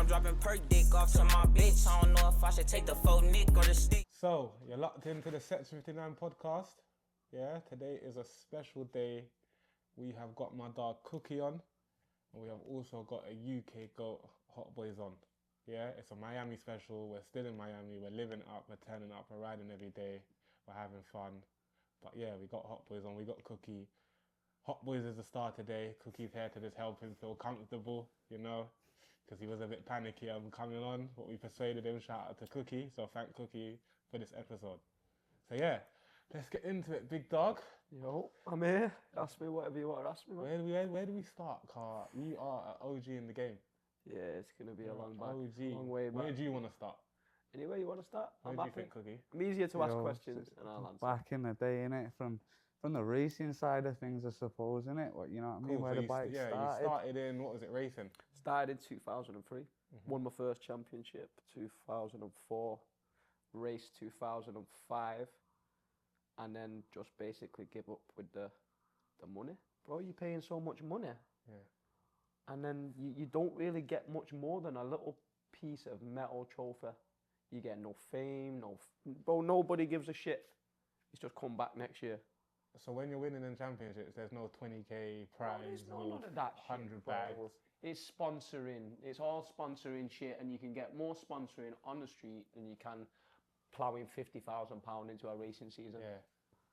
I'm dropping per dick off to my bitch. I don't know if I should take the faux nick or the stick. So, you're locked into the Section 59 podcast. Yeah, today is a special day. We have got my dog Cookie on, and we have also got a UK GOAT, Hotboyz on. Yeah, it's a Miami special. We're still in Miami. We're living up, we're turning up, we're riding every day, we're having fun. But yeah, we got Hotboyz on, we got Cookie. Hotboyz is the star today. Cookie's here to just help him feel comfortable, you know, because he was a bit panicky on coming on, but we persuaded him. Shout out to Cookie. So thank Cookie for this episode. So yeah, let's get into it, big dog. Yo, I'm here. Ask me whatever you want to ask me, man. Where do we start, Car? You are an OG in the game. Yeah, it's going to be a long OG. long way back. Where do you want to start? Anywhere you want to start? Where I'm do you happy. think, Cookie? I'm easier to ask questions and I'll answer. Back in the day, innit? From the racing side of things, I suppose, innit? What, you know what I mean? Cool. Where So the bike started. you started in, what was it, racing? Started in 2003. Won my first championship 2004. Raced 2005. And then just basically give up with the money. Bro, you're paying so much money. Yeah. And then you don't really get much more than a little piece of metal trophy. You get no fame, bro, nobody gives a shit. It's just come back next year. So when you're winning in championships, there's no 20k prize, there's or none of that 100 shit, bro. bags. It's sponsoring. It's all sponsoring shit, and you can get more sponsoring on the street than you can ploughing £50,000 into a racing season. Yeah.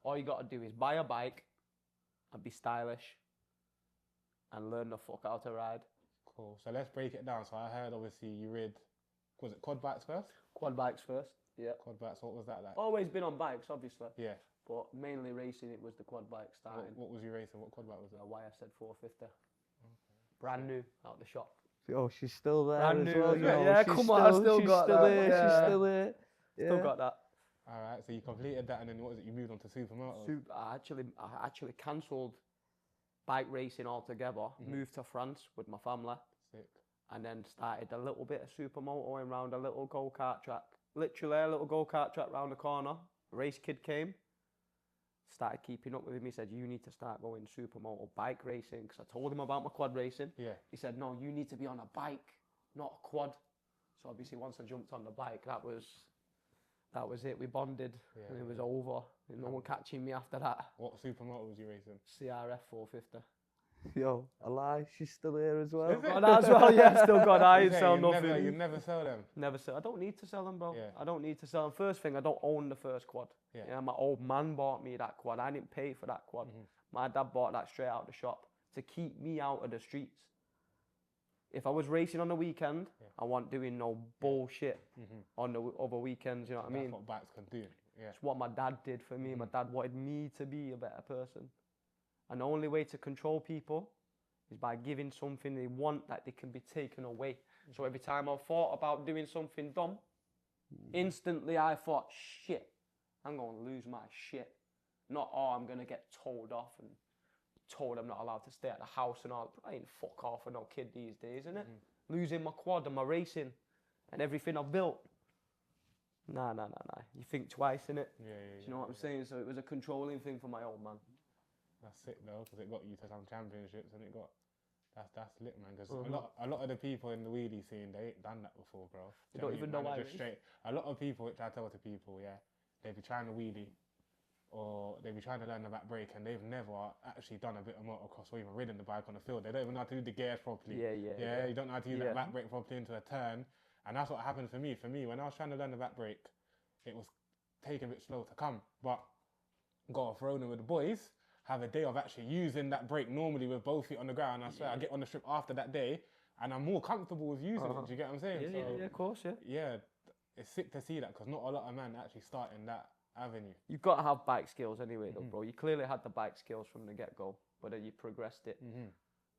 All you got to do is buy a bike and be stylish and learn the fuck how to ride. Cool. So let's break it down. So I heard, obviously, you rid, was it quad bikes first? Quad bikes first, yeah. Quad bikes, what was that like? Always been on bikes, obviously. Yeah. But mainly racing, it was the quad bike starting. What was you racing? What quad bike was it? A YSZ 450. Brand new, out the shop. Oh, she's still there Brand as new, well. as You well. know, Yeah, she's come on, I still she's got still that, here. yeah. She's still here. Yeah. Still got that. All right, so you completed that, and then what was it? You moved on to supermotors. I actually cancelled bike racing altogether. Moved to France with my family. Sick. And then started a little bit of supermotoring around a little go-kart track. Literally a little go-kart track round the corner. Race kid came. Started keeping up with him. He said, you need to start going supermoto bike racing. Because I told him about my quad racing. Yeah. He said, no, you need to be on a bike, not a quad. So obviously once I jumped on the bike, that was it. We bonded, and it was over. No one catching me after that. What supermoto was you racing? CRF 450. Yo, a lie. She's still here as well. Got that as well, yeah. Still got that. I ain't sell you nothing. You never sell them. Never sell. I don't need to sell them, bro. Yeah. I don't need to sell them. First thing, I don't own the first quad. Yeah. My old man bought me that quad. I didn't pay for that quad. My dad bought that straight out of the shop to keep me out of the streets. If I was racing on the weekend, I wasn't doing no bullshit on the other weekends, you know what I mean? That's what bikes can do. Yeah. It's what my dad did for me. My dad wanted me to be a better person. And the only way to control people is by giving something they want that they can be taken away. So every time I thought about doing something dumb, instantly I thought, shit, I'm going to lose my shit. Not, oh, I'm going to get told off and told I'm not allowed to stay at the house and all. I ain't fuck off for no kid these days, innit? Losing my quad and my racing and everything I've built. Nah. You think twice, innit? Yeah. Do you know what I'm saying? So it was a controlling thing for my old man. That's sick though, because it got you to some championships, and it got that's lit, man. Because a lot of the people in the wheelie scene, they ain't done that before, bro. They don't even know why. A lot of people, which I tell to people, they be trying to wheelie, or they be trying to learn the back brake, and they've never actually done a bit of motocross or even ridden the bike on the field. They don't even know how to do the gears properly. Yeah. You don't know how to use that back brake properly into a turn, and that's what happened for me. For me, when I was trying to learn the back brake, it was taking a bit slow to come, but got off roading with the boys. Have a day of actually using that brake normally with both feet on the ground. I swear, I get on the strip after that day, and I'm more comfortable with using it. Do you get what I'm saying? Yeah, of course, yeah. Yeah, it's sick to see that, because not a lot of men actually start in that avenue. You've got to have bike skills anyway, though, bro. You clearly had the bike skills from the get-go, but then you progressed it.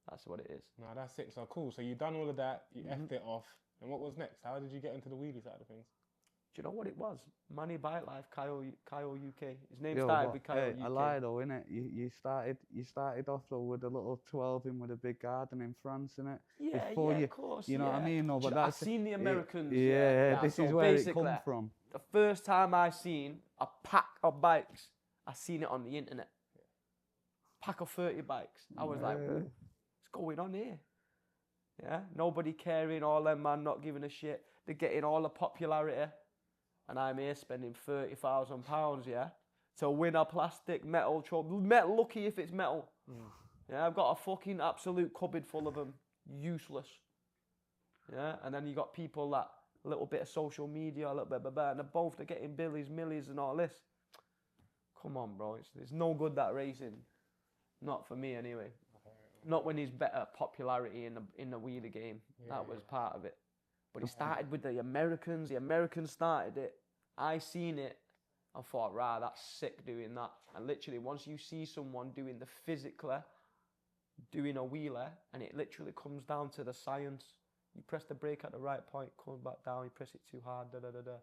That's what it is. No, that's sick. So cool. So you done all of that, you effed it off, and what was next? How did you get into the wheelie side of things? Do you know what it was? Money BikeLife, Kyle UK. His name started with Kyle UK. I lied though, innit? You started off though with a little 12 in with a big garden in France, innit? Yeah, of course. You know what I mean? No, but I've seen the Americans. This is where it comes from. The first time I seen a pack of bikes, I seen it on the internet. Pack of 30 bikes. I was like, what's going on here? Yeah, nobody caring, all them man not giving a shit. They're getting all the popularity, and I'm here spending £30,000, yeah, to win a plastic metal trophy. Lucky if it's metal. Yeah, I've got a fucking absolute cupboard full of them, useless. Yeah, and then you got people that a little bit of social media, a little bit of and they're getting billies, millies, and all this. Come on, bro, it's no good that racing. Not for me anyway. Not when he's better popularity in the wheelie game. That was part of it. But he started with the Americans. The Americans started it. I seen it. I thought, right, that's sick doing that. And literally, once you see someone doing the physically, doing a wheeler, and it literally comes down to the science. You press the brake at the right point, comes back down. You press it too hard, da da da da.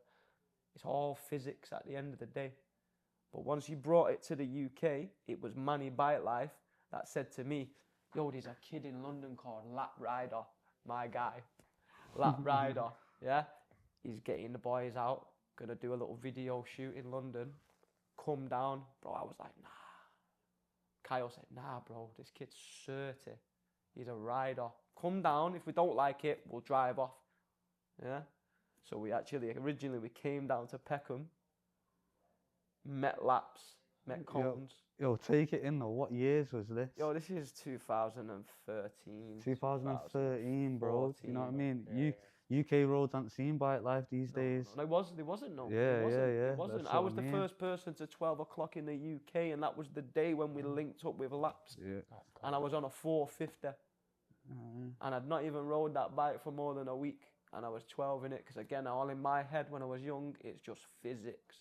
It's all physics at the end of the day. But once you brought it to the UK, it was Manny BikeLife that said to me, yo, there's a kid in London called Lap Rider, my guy. Lap Rider, yeah? He's getting the boys out, gonna do a little video shoot in London. Come down. Bro, I was like, nah. Kyle said, nah, bro, this kid's 30. He's a rider. Come down. If we don't like it, we'll drive off. Yeah? So originally we came down to Peckham, met Laps, met Cones. Yo, take it in though. What years was this? Yo, this is 2013. 2013, bro. You know what I mean? Yeah. UK roads aren't seen BikeLife these days. No, there wasn't. No. Yeah. It wasn't. That's I what was I the mean. first person to 12 o'clock in the UK, and that was the day when we linked up with Laps. Yeah. And I was on a 450. And I'd not even rode that bike for more than a week. And I was 12 in it, because again, all in my head when I was young, it's just physics.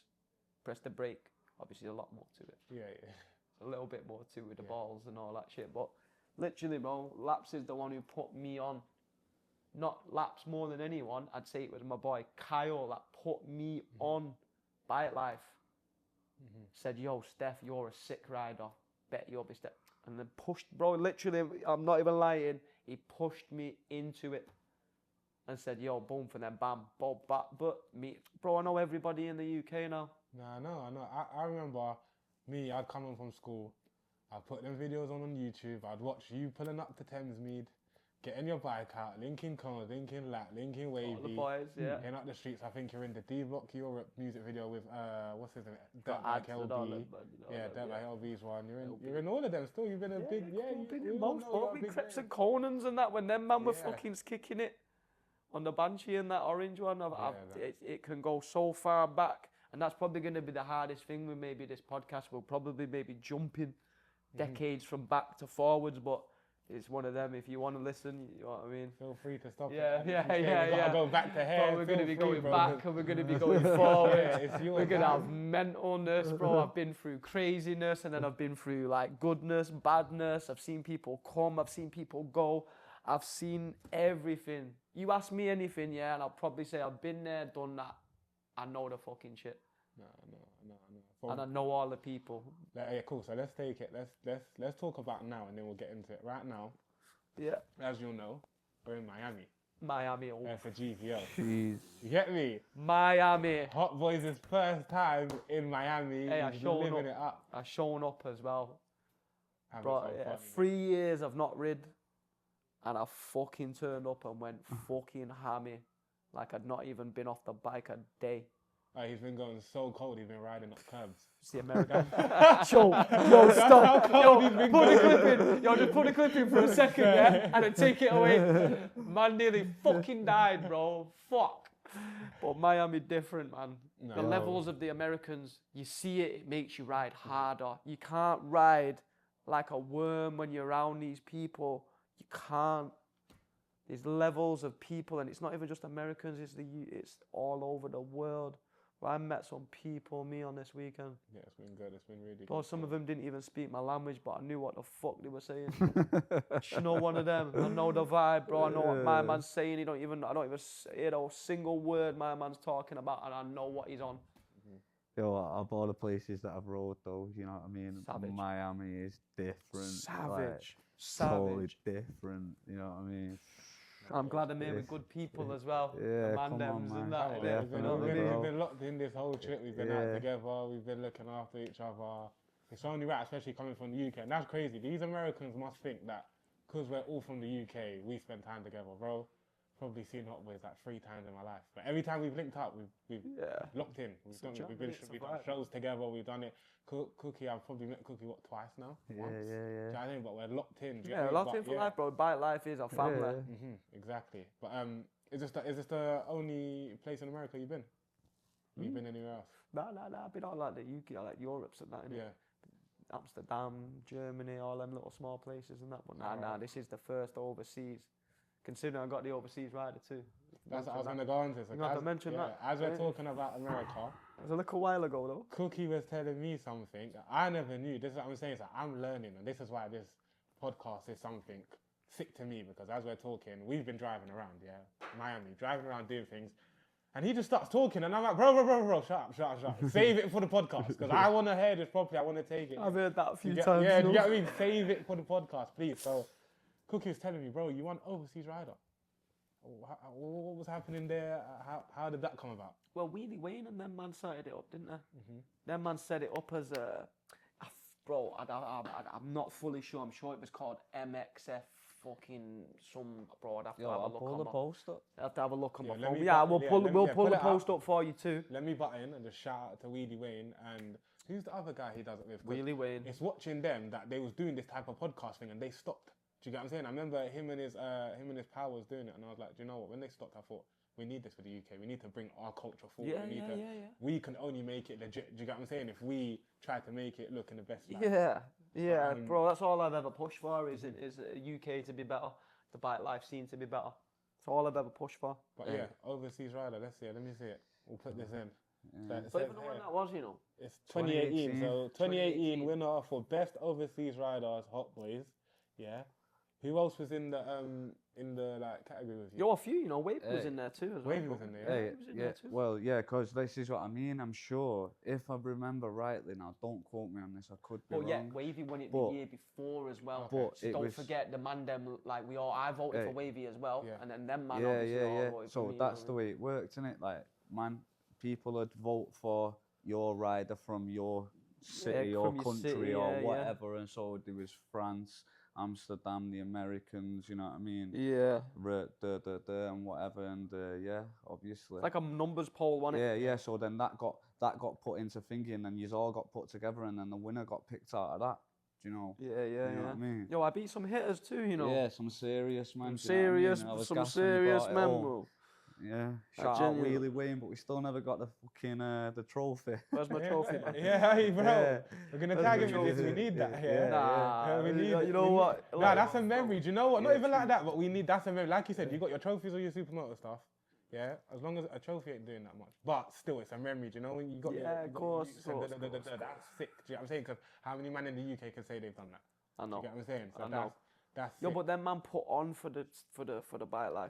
Press the brake. Obviously, a lot more to it. Yeah. A little bit more to it with the balls and all that shit. But literally, bro, Laps is the one who put me on. Not Laps more than anyone. I'd say it was my boy Kyle that put me on BikeLife. Said, yo, Steph, you're a sick rider. Bet you'll be Steph. And then pushed, bro, literally, I'm not even lying. He pushed me into it and said, yo, boom, for them, bam, bob, but me, bro, I know everybody in the UK now. I know. I remember me, I'd come home from school, I'd put them videos on YouTube, I'd watch you pulling up to Thamesmead, getting your bike out, linking cones, linking lap, linking wavy. All the boys, yeah. Getting up the streets, I think you're in the D-Block Europe music video with, what's his name? Dirt Got Bike ads and all LB. that, but, Dirt Bike LB's one. You're in all of them still. You've been a big, You've been you in all most, know bro. you're a We big Creps name. and Conans and that, when them man were Yeah. fucking kicking it on the Banshee and that orange one, that. it can go so far back. And that's probably going to be the hardest thing with maybe this podcast. We'll probably maybe jumping decades from back to forwards, but it's one of them. If you want to listen, you know what I mean? Feel free to stop Yeah, it. yeah, If you say yeah, we gotta yeah. go back to hair. Bro, we're going to be feel free, going bro. back and we're going to be going forward. Yeah, it's your We're going to time. have mentalness, bro. I've been through craziness and then I've been through like goodness, badness. I've seen people come, I've seen people go. I've seen everything. You ask me anything, yeah, and I'll probably say I've been there, done that. I know the fucking shit. No. And I know all the people. Yeah, cool. So let's take it. Let's talk about now, and then we'll get into it. Right now, Yeah. as you'll know, we're in Miami. Miami. That's a GVO. Jeez. You get me? Miami. Hotboyz' first time in Miami. Hey, He's living it up. I've shown up as well. Having Bro, some yeah, fun. 3 years I've not rid. And I fucking turned up and went fucking hammy. Like I'd not even been off the bike a day. Like, he's been going so cold, he's been riding up curbs. It's the American. Yo, stop. Yo, he's been put the clip in. Yo, just put the clip in for a second, yeah? And then take it away. Man nearly fucking died, bro. Fuck. But Miami different, man. No. The levels of the Americans, you see it, it makes you ride harder. You can't ride like a worm when you're around these people. You can't. There's levels of people, and it's not even just Americans, it's all over the world. I met some people, me, on this weekend. Yeah, it's been good. It's been really Bro, good. some of them didn't even speak my language, but I knew what the fuck they were saying. You know, one of them. I know the vibe, bro. I know what my man's saying. I don't even hear a single word my man's talking about, and I know what he's on. Yo, of all the places that I've rode though, you know what I mean? Savage. Miami is different. Savage. Totally Savage. different, you know what I mean? I'm glad I'm here with good people as well. Yeah, the come on, Mandems man. and that. Oh, innit? yeah, You know what I definitely, mean? we've been locked in this whole trip. We've been out together. We've been looking after each other. It's only right, especially coming from the UK. And that's crazy. These Americans must think that because we're all from the UK, we spend time together, bro. Probably seen Hotboyz like 3 times in my life. But every time we've linked up, we've locked in. We've done shows together. We've done it. Cookie, I've probably met Cookie twice now. Once. Do you know what I mean? But we're locked in. Locked in for life, bro. BikeLife is our family. Exactly. But is this the only place in America you've been? You've been anywhere else? Nah. I've been all like the UK, like Europe's and that. Innit? Amsterdam, Germany, all them little small places and that. But nah, this is the first overseas. Considering I got the overseas rider too. That's what I was going to go on to. So to mention that. As we're talking about America. It was a little while ago though. Cookie was telling me something I never knew. This is what I'm saying. So I'm learning, and this is why this podcast is something sick to me, because as we're talking, we've been driving around, Miami, driving around doing things. And he just starts talking, and I'm like, bro, shut up. Save it for the podcast, because I want to hear this properly. I want to take it. I've heard that a few times. Yeah, you get what I mean? Save it for the podcast, please. So Cookie was telling me, bro, you want overseas rider. What was happening there? How did that come about? Well, Wheelie Wayne and them man started it up, didn't they? Them man set it up as a... Bro, I'm not fully sure. I'm sure it was called MXF fucking some... Bro, I'd have to have a look on the post up. I'd have to have a look on my phone. We'll pull the post up for you too. Let me butt in and just shout out to Wheelie Wayne and... Who's the other guy he does it with? Wheelie Wayne. It's watching them that they was doing this type of podcast thing and they stopped. Do you get what I'm saying? I remember him and his pal was doing it, and I was like, do you know what? When they stopped, I thought we need this for the UK. We need to bring our culture forward. We can only make it legit. Do you get what I'm saying? If we try to make it look in the best light. Bro. That's all I've ever pushed for is UK to be better, the BikeLife scene to be better. That's all I've ever pushed for. But overseas rider. Let's see it. Let me see it. We'll put this in. But even when that was, it's 2018. So 2018 winner for best overseas riders, Hotboyz. Yeah. Who else was in the like category with you? You're a few, Wavy was in there too as well. Wavy was in there. Well, because this is what I mean. I'm sure, if I remember rightly now, don't quote me on this. I could be wrong. Wavy won it the year before as well. But so don't forget the man them like I voted for Wavy as well, and then them man obviously all voted for me. So that's the way it worked, isn't it? Like, man, people would vote for your rider from your city or country or whatever, and so there was France, Amsterdam, the Americans, you know what I mean? Yeah. And whatever, and obviously. It's like a numbers poll, wasn't it? Yeah. So then that got put into thinking, and you all got put together, and then the winner got picked out of that. Do you know? Yeah. You know what I mean? Yo, I beat some hitters too, Yeah, some serious man. Some serious men, bro. Yeah, shout out Wheelie Wayne, but we still never got the fucking the trophy. Where's my trophy, man? Hey, bro. We're gonna tag him in this. We need that here. We need it. What? Nah, that's a memory. Do you know what? Not even like that, but we need. That's a memory. Like you said, you got your trophies or your supermoto stuff. Yeah, as long as a trophy ain't doing that much, but still, it's a memory. Do you know when you got? Of course. That's sick. Do you know what I'm saying? Because how many men in the UK can say they've done that? I know. Do you get what I'm saying? So I know. That's but them man put on for the BikeLife.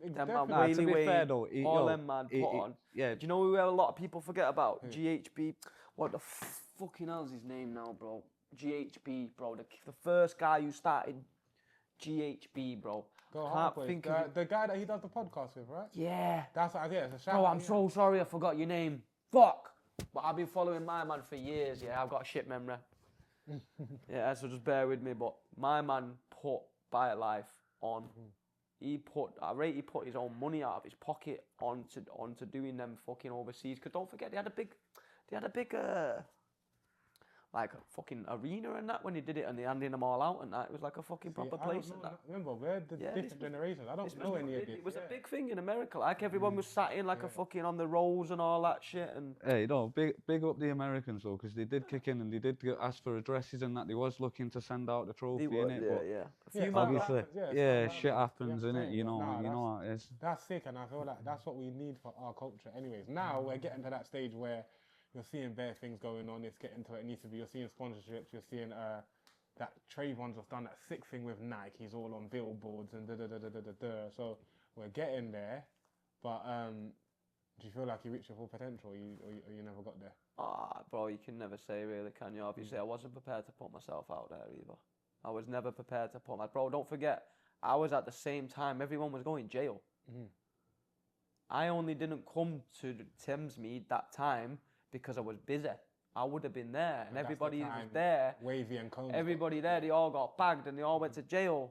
Them man to be fair though, all them man put on. Yeah. Do you know who a lot of people forget about? GHB. What the fucking hell's his name now, bro? GHB, bro. The first guy who started GHB, bro. The guy that he does the podcast with, right? Yeah. That's what I get. Bro, I'm so sorry I forgot your name. Fuck. But I've been following my man for years. Yeah, I've got a shit memory. So just bear with me. But my man put BikeLife on. He put his own money out of his pocket onto doing them fucking overseas. Cause don't forget they had a big like a fucking arena and that when he did it, and they handing them all out and that. It was like a fucking proper place and that. Remember, we're the different generations. I don't know any of this. It was a big thing in America. Like everyone was sat in like a fucking on the rows and all that shit. And hey, big up the Americans though, because they did kick in and they did ask for addresses and that. They was looking to send out the trophy in it. A few obviously, shit happens in it. You know how it is. That's sick, and I feel like that's what we need for our culture. Anyways, now we're getting to that stage where you're seeing bare things going on. It's getting to where it needs to be. You're seeing sponsorships. You're seeing that Trayvon's just done that sick thing with Nike. He's all on billboards and So we're getting there. But do you feel like you reached your full potential, or you never got there? Bro, you can never say really, can you? Obviously, I wasn't prepared to put myself out there either. I was never prepared to bro, don't forget, I was at the same time. Everyone was going jail. I only didn't come to Thamesmead that time because I was busy. I would have been there, and everybody was there. Wavy and Combs. Everybody there, they all got bagged and they all went to jail.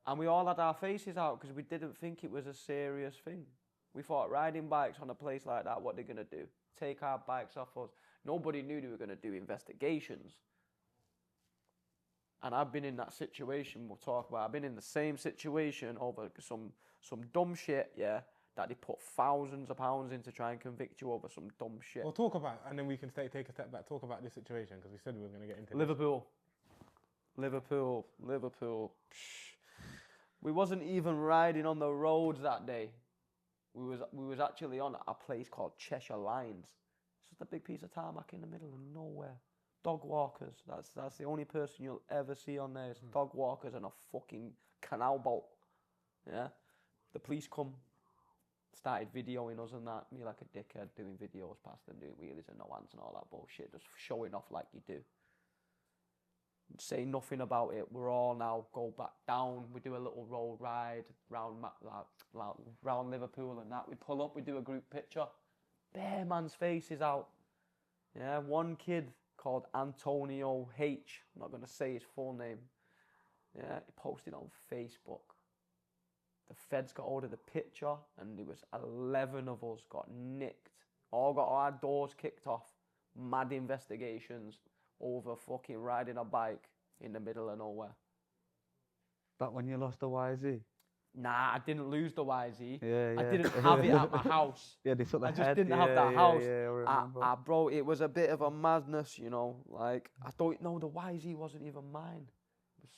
And we all had our faces out because we didn't think it was a serious thing. We thought riding bikes on a place like that, what they're going to do? Take our bikes off us. Nobody knew they were going to do investigations. And I've been in that situation, we'll talk about. I've been in the same situation over some dumb shit, yeah, that they put thousands of pounds in to try and convict you over some dumb shit. Well, talk about, and then we can take a step back, talk about this situation, because we said we were going to get into Liverpool. Psh. We wasn't even riding on the roads that day. We was actually on a place called Cheshire Lines. It's just a big piece of tarmac in the middle of nowhere. Dog walkers. That's the only person you'll ever see on there. Is dog walkers and a fucking canal boat. Yeah. The police come, started videoing us and that. Me like a dickhead doing videos past them, doing wheelies and no hands and all that bullshit, just showing off like you do. Say nothing about it. We're all now go back down. We do a little road ride round Liverpool and that. We pull up. We do a group picture. Bare man's face is out. Yeah, one kid called Antonio H. I'm not going to say his full name. Yeah, he posted on Facebook. The feds got hold of the picture and there was 11 of us got nicked. All got our doors kicked off. Mad investigations over fucking riding a bike in the middle of nowhere. That when you lost the YZ? Nah, I didn't lose the YZ. Yeah. I didn't have it at my house. Yeah, they took the I head. just didn't have the house. Yeah, I remember. Bro, it was a bit of a madness, you know. Like, I don't know, the YZ wasn't even mine.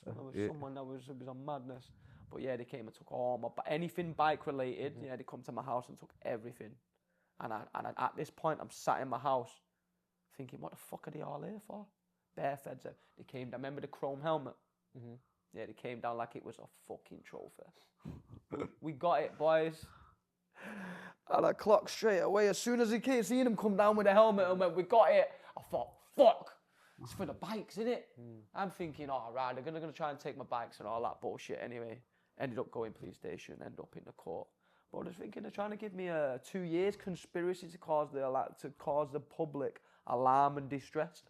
It was someone that was, it was a madness. But yeah, they came and took all my, anything bike related, yeah, they come to my house and took everything. And at this point, I'm sat in my house thinking, what the fuck are they all here for? Bare feds. They came down, remember the chrome helmet? Yeah, they came down like it was a fucking trophy. We got it, boys. And I clocked straight away. As soon as I seen him come down with the helmet and went, we got it, I thought, fuck. It's for the bikes, innit? I'm thinking, all right, they're gonna try and take my bikes and all that bullshit anyway. Ended up going police station, ended up in the court. But I was thinking they're trying to give me a 2 years conspiracy to cause the public alarm and distress.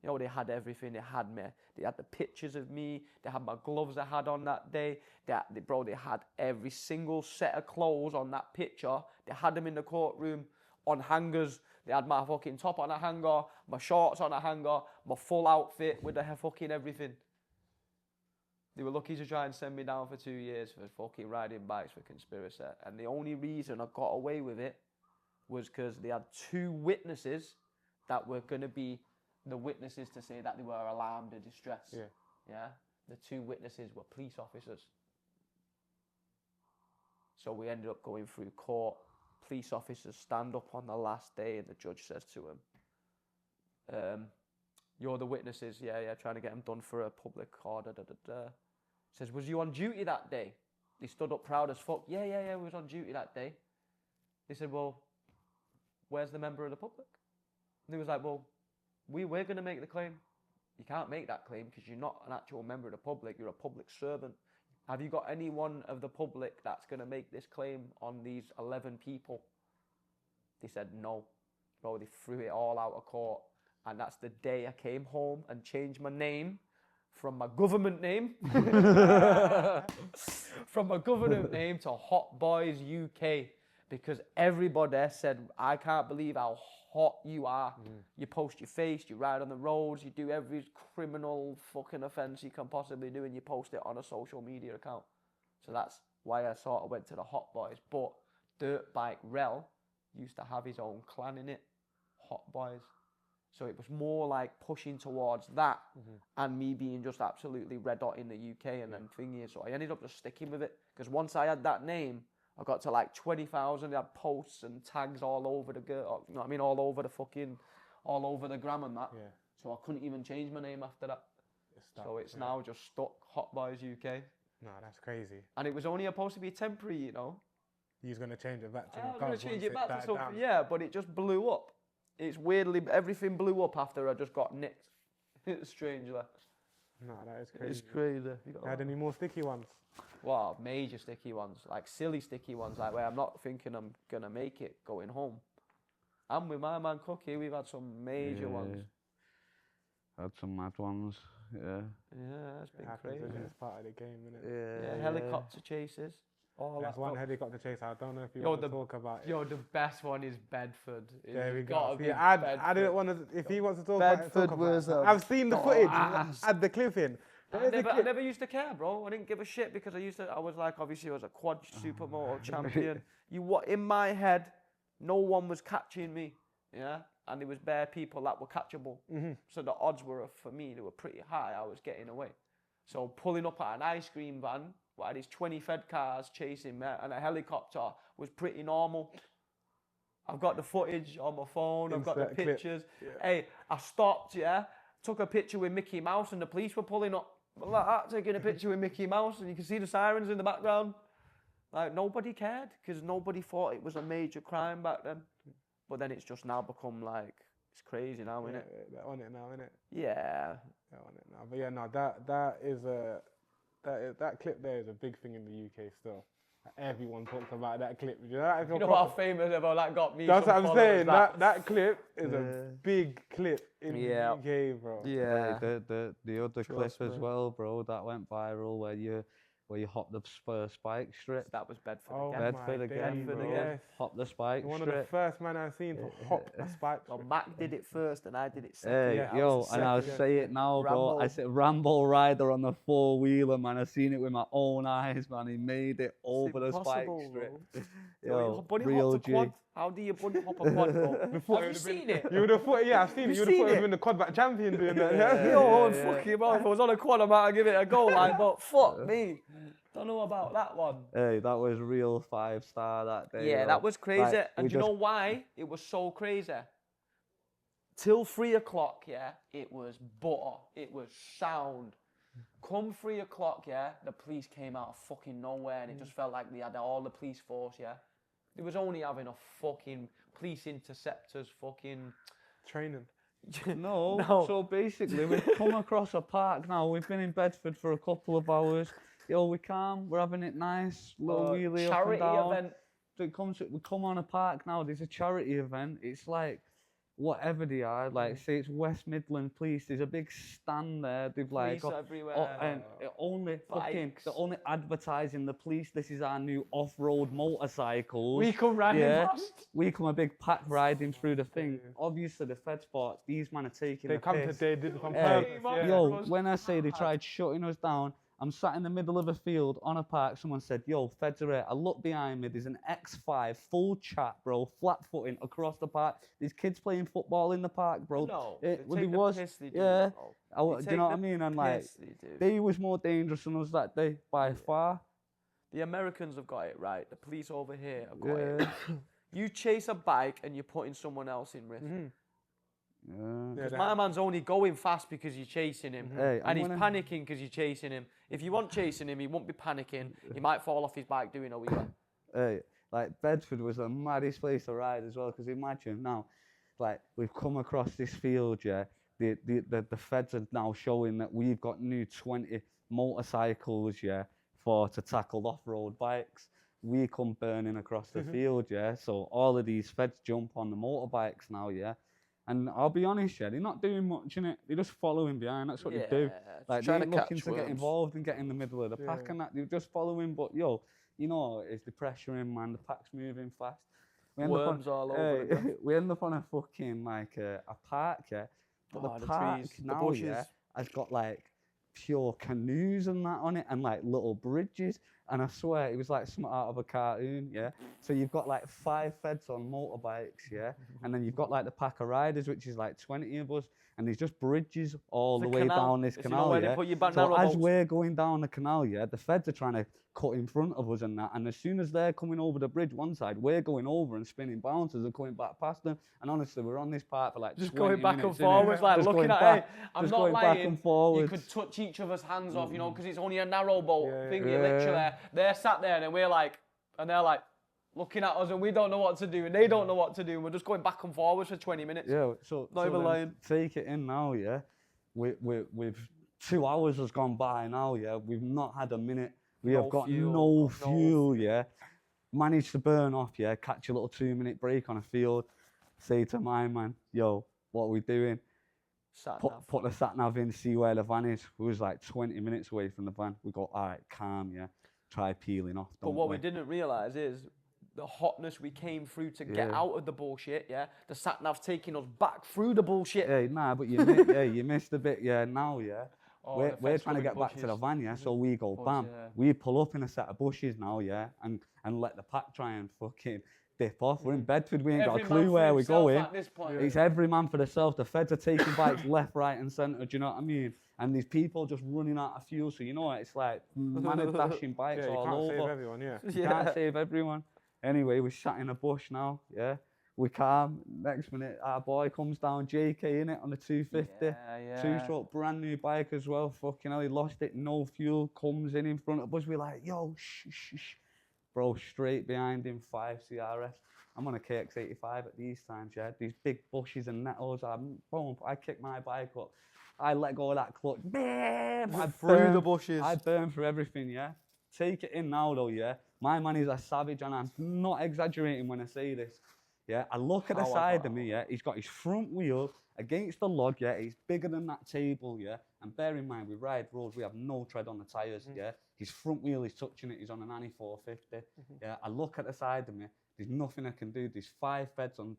You know, they had everything. They had me. They had the pictures of me. They had my gloves I had on that day. They had every single set of clothes on that picture. They had them in the courtroom on hangers. They had my fucking top on a hanger, my shorts on a hanger, my full outfit with the fucking everything. They were lucky to try and send me down for 2 years for fucking riding bikes for conspiracy. And the only reason I got away with it was because they had 2 witnesses that were going to be the witnesses to say that they were alarmed or distressed. Yeah. The 2 witnesses were police officers. So we ended up going through court. Police officers stand up on the last day and the judge says to him, you're the witnesses, yeah, trying to get them done for a public order, Says, was you on duty that day? They stood up proud as fuck. Yeah, we was on duty that day. They said, well, where's the member of the public? And he was like, well, we're going to make the claim. You can't make that claim because you're not an actual member of the public. You're a public servant. Have you got anyone of the public that's going to make this claim on these 11 people? They said no. Bro, they threw it all out of court. And that's the day I came home and changed my name from my government name to Hotboyz UK, because everybody said, I can't believe how hot you are. You post your face, you ride on the roads, you do every criminal fucking offence you can possibly do, and you post it on a social media account. So that's why I sort of went to the Hotboyz. But Dirt Bike Rel used to have his own clan in it, Hotboyz. So it was more like pushing towards that and me being just absolutely red hot in the UK and then thingy. So I ended up just sticking with it, because once I had that name, I got to like 20,000. I had posts and tags all over the girl, you know what I mean, all over the gram and that. Yeah. So I couldn't even change my name after that. So it's now just stuck, Hotboyz UK. No, that's crazy. And it was only supposed to be temporary, you know. You was gonna change it back to. I was gonna change it back to something. Yeah, but it just blew up. It's weirdly, everything blew up after I just got nicked. It's strangely. No, that is crazy. It's crazy. Had any more sticky ones? Wow, major sticky ones, like silly sticky ones, like where I'm not thinking I'm gonna make it going home. And with my man Cookie, we've had some major ones. Had some mad ones. Yeah. Yeah, it's been Happens, crazy. isn't it? It's part of the game, isn't it? Yeah, helicopter chases. All There's that one stuff. helicopter chase. I don't know if you Yo, want to the- talk about it. Yo, the best one is Bedford. There we It's go. gotta See, be I Bedford. didn't want to. If he wants to talk about it, Bedford talk was about it. a I've seen the footage. blast. Add the clip in. I never used to care, bro. I didn't give a shit because I was like, obviously, I was a quad supermoto champion. In my head, no one was catching me, yeah? And there was bare people that were catchable. So the odds were, for me, they were pretty high. I was getting away. So pulling up at an ice cream van, where these 20 Fed cars chasing me, and a helicopter was pretty normal. I've got the footage on my phone. I've got the Insert clip. pictures. Yeah. Hey, I stopped, yeah? Took a picture with Mickey Mouse and the police were pulling up. Like that, taking a picture with Mickey Mouse, and you can see the sirens in the background. Like, nobody cared, because nobody thought it was a major crime back then. But then it's just now become like, it's crazy now, innit? They're on it now, innit? Yeah. They're on it now. But yeah, no, that clip there is a big thing in the UK still. Everyone talks about that clip. You know how famous about that got me? That's what I'm saying. That. That clip is a big clip in the UK, bro. Yeah. The other clip as well, bro, that went viral where you hop the spike strip. That was Bedford Oh again. Bedford again, Bedford bro. again. Hop the spike One strip. of the first men I've seen to hop a spike Well, strip. Mac did it first and I did it second. Hey, Yeah, yo, and I'll say it now, bro. I said Rambo rider on the four-wheeler, man. I seen it with my own eyes, man. He made it over the spike strip. Yo, Bunny real hopped a G. quad. How do you bunny hop a quad, bro? Have you seen it? You would have thought, yeah, I've seen it. You would have thought it would have been the quad back champion doing that. Yeah. Yo, fuck him off. If I was on a quad, I might have given it a go, like, but fuck me. Don't know about that one. Hey, that was real 5-star that day. Yeah, bro. that was crazy. Like, And do you know why it was so crazy? Till 3 o'clock, yeah, it was butter. It was sound. Come 3 o'clock, yeah, the police came out of fucking nowhere and it just felt like they had all the police force, yeah. They was only having a fucking police interceptors fucking... Training. No. So basically, we've come across a park now. We've been in Bedford for a couple of hours. Yo, we calm. We're having it nice. Little wheelie up and down. Charity event. So we come on a park now. There's a charity event. It's like whatever they are. Like say it's West Midland Police. There's a big stand there. They've like Police everywhere. and they're only advertising the police. This is our new off-road motorcycles. We come riding past. We come a big pack riding through the thing. Obviously, the Fed thought these men are taking They the come piss. today, did it on Hey, purpose. Yeah. yo, when I say they tried shutting us down, I'm sat in the middle of a field on a park. Someone said, yo, Feds are here. I look behind me. There's an X5 full chat, bro, flat footing across the park. There's kids playing football in the park, bro. No, It they take the was, piss, they do, yeah. bro. Do you know what I mean? And like, they was more dangerous than us that day by far. The Americans have got it right. The police over here have got it. You chase a bike and you're putting someone else in risk. Because my man's only going fast because you're chasing him. Hey, and he's panicking because you're chasing him. If you weren't chasing him, he won't be panicking. He might fall off his bike doing a wheelie. Hey, like Bedford was the maddest place to ride as well. Because imagine now, like we've come across this field, yeah. The Feds are now showing that we've got new 20 motorcycles, yeah, to tackle off-road bikes. We come burning across the field, yeah. So all of these Feds jump on the motorbikes now, yeah. And I'll be honest, yeah, they're not doing much in it. They're just following behind. That's what they do. Like they're looking to get involved and get in the middle of the pack and that. They're just following. But yo, you know, it's the pressure in, man. The pack's moving fast. Worms all over. We end up on a fucking like a park, yeah. But the park trees, now, yeah, has got like pure canoes and that on it, and like little bridges. And I swear it was like something out of a cartoon, yeah. So you've got like 5 Feds on motorbikes, yeah, and then you've got like the pack of riders, which is like 20 of us, and there's just bridges all the way down this canal, yeah. So as we're going down the canal, yeah, the Feds are trying to cut in front of us and that, and as soon as they're coming over the bridge one side, we're going over and spinning bouncers and coming back past them. And honestly, we're on this park for like just 20 going back minutes, and forwards, like just looking at back, it. I'm just not going lying. back and forwards. You could touch each other's hands off, you know, because it's only a narrow boat thingy, literally. They're sat there and we're like, and they're like looking at us and we don't know what to do and they don't know what to do and we're just going back and forwards for 20 minutes. Yeah, so not even lying. Take it in now, yeah. We've 2 hours has gone by now, yeah. We've not had a minute. We have got no fuel, yeah. Managed to burn off, yeah. Catch a little 2-minute break on a field. Say to my man, yo, what are we doing? put the sat nav in, see where the van is. We was like 20 minutes away from the van. We go, all right, calm, yeah. Try peeling off. But what we didn't realise is the hotness we came through to get out of the bullshit, yeah? The sat nav's taking us back through the bullshit. Yeah, nah, but you missed a bit, yeah, now, yeah. Oh, we're trying to get back to the van, yeah, so we go, bam. Yeah. We pull up in a set of bushes now, yeah, and let the pack try and fucking dip off. We're in Bedford, we ain't got a clue where we're going. At this point. It's every man for themselves. The feds are taking bikes left, right and centre, do you know what I mean? And these people just running out of fuel, so you know what, it's like, man are dashing bikes all over. You can't save everyone, yeah. You can't save everyone. Anyway, we're sat in a bush now, yeah. We calm. Next minute, our boy comes down, JK in it on the 250. Two-stroke, brand new bike as well. Fucking hell, he lost it, no fuel. Comes in front of us. We're like, yo, shh. Bro, straight behind him, 5 CRS. I'm on a KX85 at these times, yeah. These big bushes and nettles. Boom, I kick my bike up. I let go of that clutch. Bam! Through the bushes. I burn through everything, yeah. Take it in now, though, yeah. My man is a savage, and I'm not exaggerating when I say this. Yeah, I look at the side of me, yeah, he's got his front wheel against the log, yeah, he's bigger than that table, yeah, and bear in mind, we ride roads, we have no tread on the tyres, yeah, his front wheel is touching it, he's on an Annie 450, yeah, I look at the side of me, there's nothing I can do, there's 5 feds on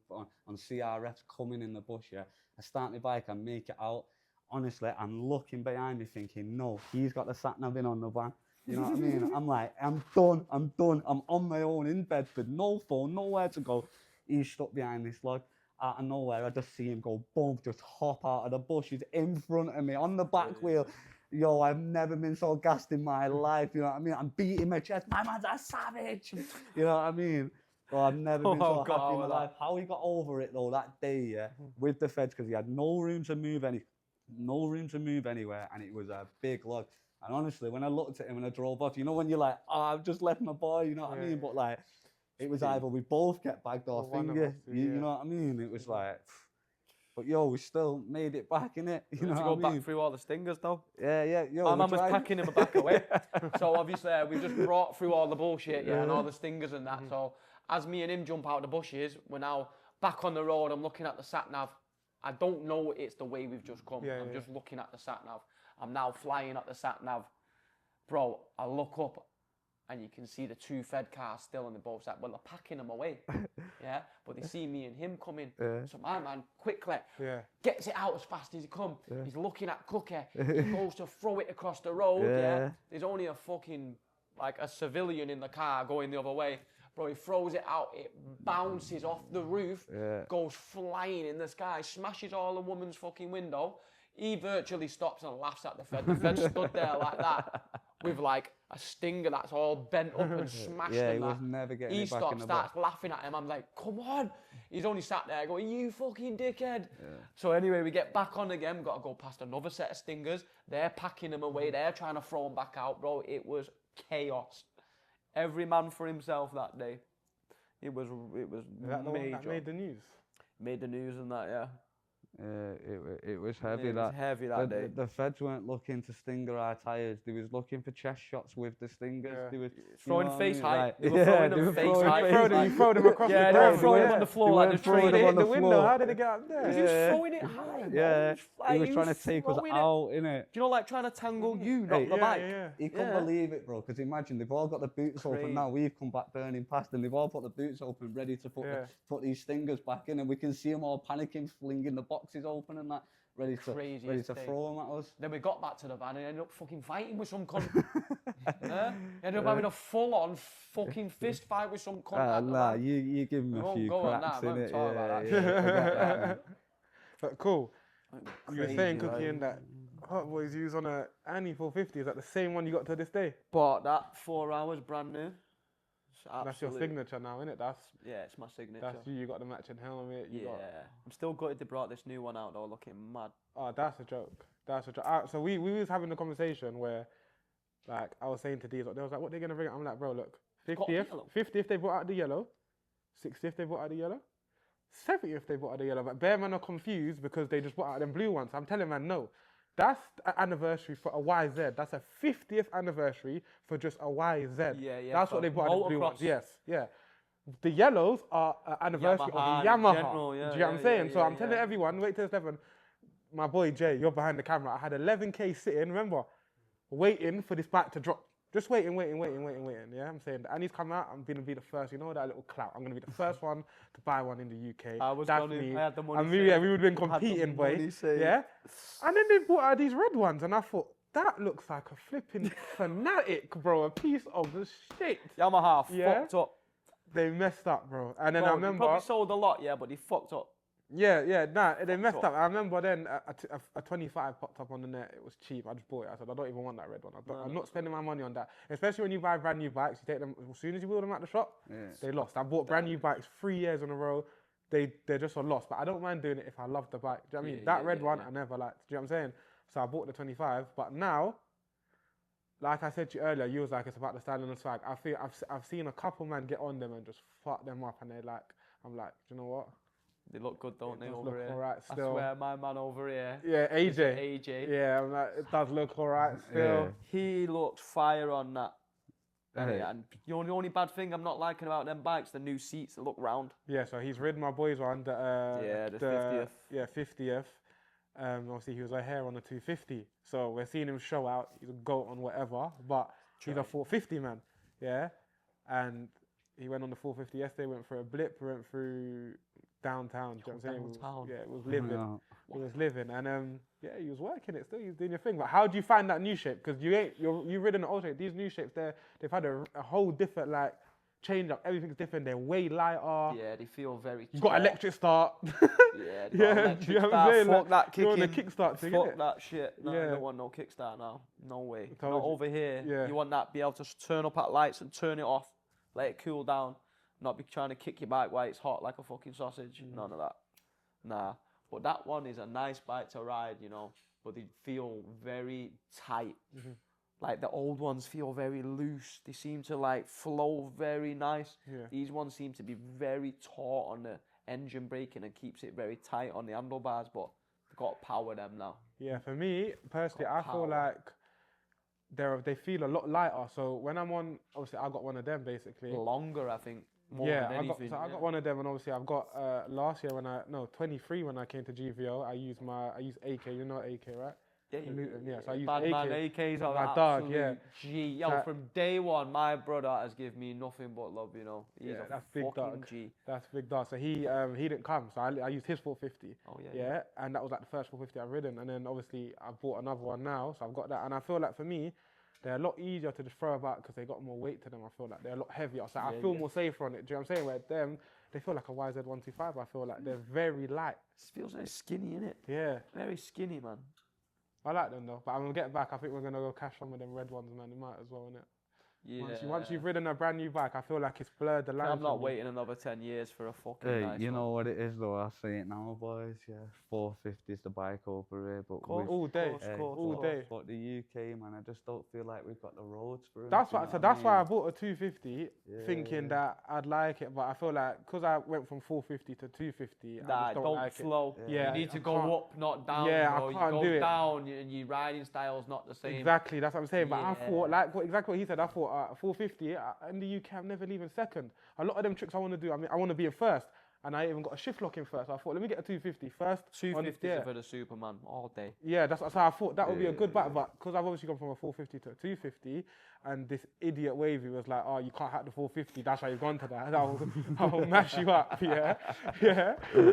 CRFs coming in the bush, yeah, I start my bike, I make it out, honestly, I'm looking behind me thinking, no, he's got the sat-nav in on the van. You know what I mean? I'm like, I'm done, I'm on my own in Bedford, no phone, nowhere to go. He's stuck behind this log. Out of nowhere, I just see him go, boom, just hop out of the bushes in front of me on the back wheel. Yo, I've never been so gassed in my life, you know what I mean? I'm beating my chest, my man's a savage, you know what I mean? So I've never been so happy in my life. How he got over it though that day, yeah, with the feds, because he had no room to move anywhere, and it was a big log. And honestly, when I looked at him and I drove off, you know when you're like, oh, I've just left my boy, you know what I mean? But like, it was either we both get bagged or finger, you know what I mean? It was like, but yo, we still made it back, innit? You know what I mean? To go back through all the stingers though. Yeah, yo. My man was packing him back away. So obviously we just brought through all the bullshit, and all the stingers and that. So as me and him jump out of the bushes, we're now back on the road. I'm looking at the sat-nav. I don't know it's the way we've just come. I'm just looking at the sat-nav. I'm now flying at the sat-nav. Bro, I look up and you can see the 2 fed cars still on the both sides. Well, they're packing them away, yeah? But they see me and him coming. So my man quickly gets it out as fast as he comes. He's looking at Cookie. He goes to throw it across the road, yeah? There's only a fucking, like a civilian in the car going the other way. Bro, he throws it out, it bounces off the roof, goes flying in the sky, smashes all the woman's fucking window. He virtually stops and laughs at the fed. The fed stood there like that with like a stinger that's all bent up and smashed. Yeah, he was never getting it back in the starts laughing at him. I'm like, come on. He's only sat there going, you fucking dickhead. So anyway, we get back on again. We've got to go past another set of stingers. They're packing them away. They're trying to throw them back out, bro. It was chaos. Every man for himself that day. It was major. That made the news? Made the news and that, yeah. It was heavy. It was heavy that day. The feds weren't looking to stinger our tyres. They was looking for chest shots with the stingers. They was throwing face height. They were throwing them face height. You throw them across the they were throwing them on the floor like the train. They hit the window. How did it get up there? Because he was throwing it high. Yeah, he was trying to take us out, innit? Do you know, like trying to tangle you, not the bike? He couldn't believe it, bro. Because imagine they've all got the boots open now. We've come back burning past, and they've all put the boots open, ready to put these stingers back in, and we can see them all panicking, flinging the boxes open and that. Ready to throw them at us. Then we got back to the van and ended up fucking fighting with some cunt. Ended up having a full-on fucking fist fight with some cunt. Nah, you give him a few cracks, innit? Yeah. But cool. You were saying, Cookie, in that Hotboyz use on a Annie 450. Is that the same one you got to this day? But that 4 hours brand new. That's your signature now, isn't it? It's my signature. That's you got the matching helmet. I'm still gutted they brought this new one out though, looking mad. Oh, that's a joke. So we was having a conversation where, like, I was saying to these, they was like, what they gonna bring out? I'm like, bro, look, 50 if they brought out the yellow, 60 if they brought out the yellow, 70 if they brought out the yellow. But bare man are confused because they just brought out them blue ones. I'm telling man, no. That's an anniversary for a YZ. That's a 50th anniversary for just a YZ. Yeah. That's what they brought out the blue ones. Yes, yeah. The yellows are an anniversary of Yamaha. General, do you know what I'm saying? So I'm telling everyone, wait till it's 11. my boy Jay, you're behind the camera. I had 11K sitting, remember, waiting for this bike to drop. Just waiting. Yeah, I'm saying, and he's come out. I'm gonna be the first. You know that little clout. I'm gonna be the first one to buy one in the UK. That's me. I had the money. And we would have been competing, boy. Yeah. And then they brought out these red ones, and I thought that looks like a flipping fanatic, bro. A piece of shit. Yamaha fucked up. They messed up, bro. And then Bro, I remember. They probably sold a lot, yeah, but they fucked up. Yeah, they messed up. I remember then a 25 popped up on the net. It was cheap. I just bought it. I said, I don't even want that red one. I'm not spending my money on that. Especially when you buy brand new bikes, you take them, as soon as you wheel them out the shop, they lost. I bought brand new bikes 3 years in a row. They're just a loss. But I don't mind doing it if I love the bike. Do you know what I mean? That red one, I never liked. Do you know what I'm saying? So I bought the 25. But now, like I said to you earlier, you was like, it's about the style and the swag. I feel I've seen a couple man get on them and just fuck them up. And they're like, I'm like, do you know what? They look good, don't they, over look here? All right, still. I swear, my man over here. Yeah, AJ. AJ. Yeah, I'm like, it does look all right still. He looks fire on that. And the only bad thing I'm not liking about them bikes, the new seats that look round. Yeah, so he's ridden my boys on the 50th. Yeah, 50th. Obviously, he was a hair on the 250. So we're seeing him show out. He's a GOAT on whatever, but he's a 450 man. Yeah, and he went on the 450 yesterday. Went for a blip. Went through downtown. Do you know what I'm saying? It was living. He was living, and he was working it still. He was doing your thing. But how do you find that new shape? Because you've ridden the old shape. These new shapes, they've had a whole different like change up. Everything's different. They're way lighter. Yeah, they feel very. You got electric start. Yeah, electric start. Fuck that kicking. You want a kickstart thing, fuck that shit. No, yeah. I don't want no kickstart now. No way. Not you. over here. Yeah. You want that be able to turn up at lights and turn it off, let it cool down, not be trying to kick your bike while it's hot like a fucking sausage. None of that. Nah. But that one is a nice bike to ride, you know. But they feel very tight. Like the old ones feel very loose. They seem to like flow very nice. Yeah. These ones seem to be very taut on the engine braking and keeps it very tight on the handlebars. But they've got to power them now. Yeah, for me personally, I feel like they feel a lot lighter. So when I'm on, obviously I got one of them basically. Longer, I think. More than anything. I got one of them, and obviously I've got last year 23 when I came to GVO, I used AK. You know AK, right? Yeah, so I use bad AK. Man AKs are my dog, G. Yo, from day one, my brother has given me nothing but love, you know. He's a that's big dog. G. That's big dog. So he didn't come, so I used his 450. Oh yeah. And that was like the first 450 I've ridden, and then obviously I bought another one now, so I've got that, and I feel like for me, they're a lot easier to just throw about because they got more weight to them. I feel like they're a lot heavier, so I feel more safer on it. Do you know what I'm saying? Where them, they feel like a YZ125. I feel like they're very light. It feels very skinny, innit? Yeah. Very skinny, man. I like them though, but I'm gonna get back. I think we're gonna go cash some of them red ones, man. They might as well, innit? Yeah. Once you've ridden a brand new bike, I feel like it's blurred the line. I'm not waiting another 10 years for a fucking nice you one. know what it is though, I say it now, boys, 450 is the bike over here, but all day. But the UK, man, I just don't feel like we've got the roads for it. That's why I bought a 250, thinking that I'd like it, but I feel like, because I went from 450 to 250, I just don't like flow. it. Yeah, you need to go up, not down. Yeah, bro. I can't do you it. go down, and your riding style's not the same. Exactly, that's what I'm saying. But I thought, exactly what he said, I thought 450, in the UK, I'm never leaving second. A lot of them tricks I want to do, I mean, I want to be in first. And I even got a shift lock in first. I thought, let me get a 250 first. 250 for the Superman all day. Yeah, so I thought that would be a good bike. But because I've obviously gone from a 450 to a 250, and this idiot Wavy was like, oh, you can't hack the 450. That's why you've gone to that. I'll mash you up. Yeah.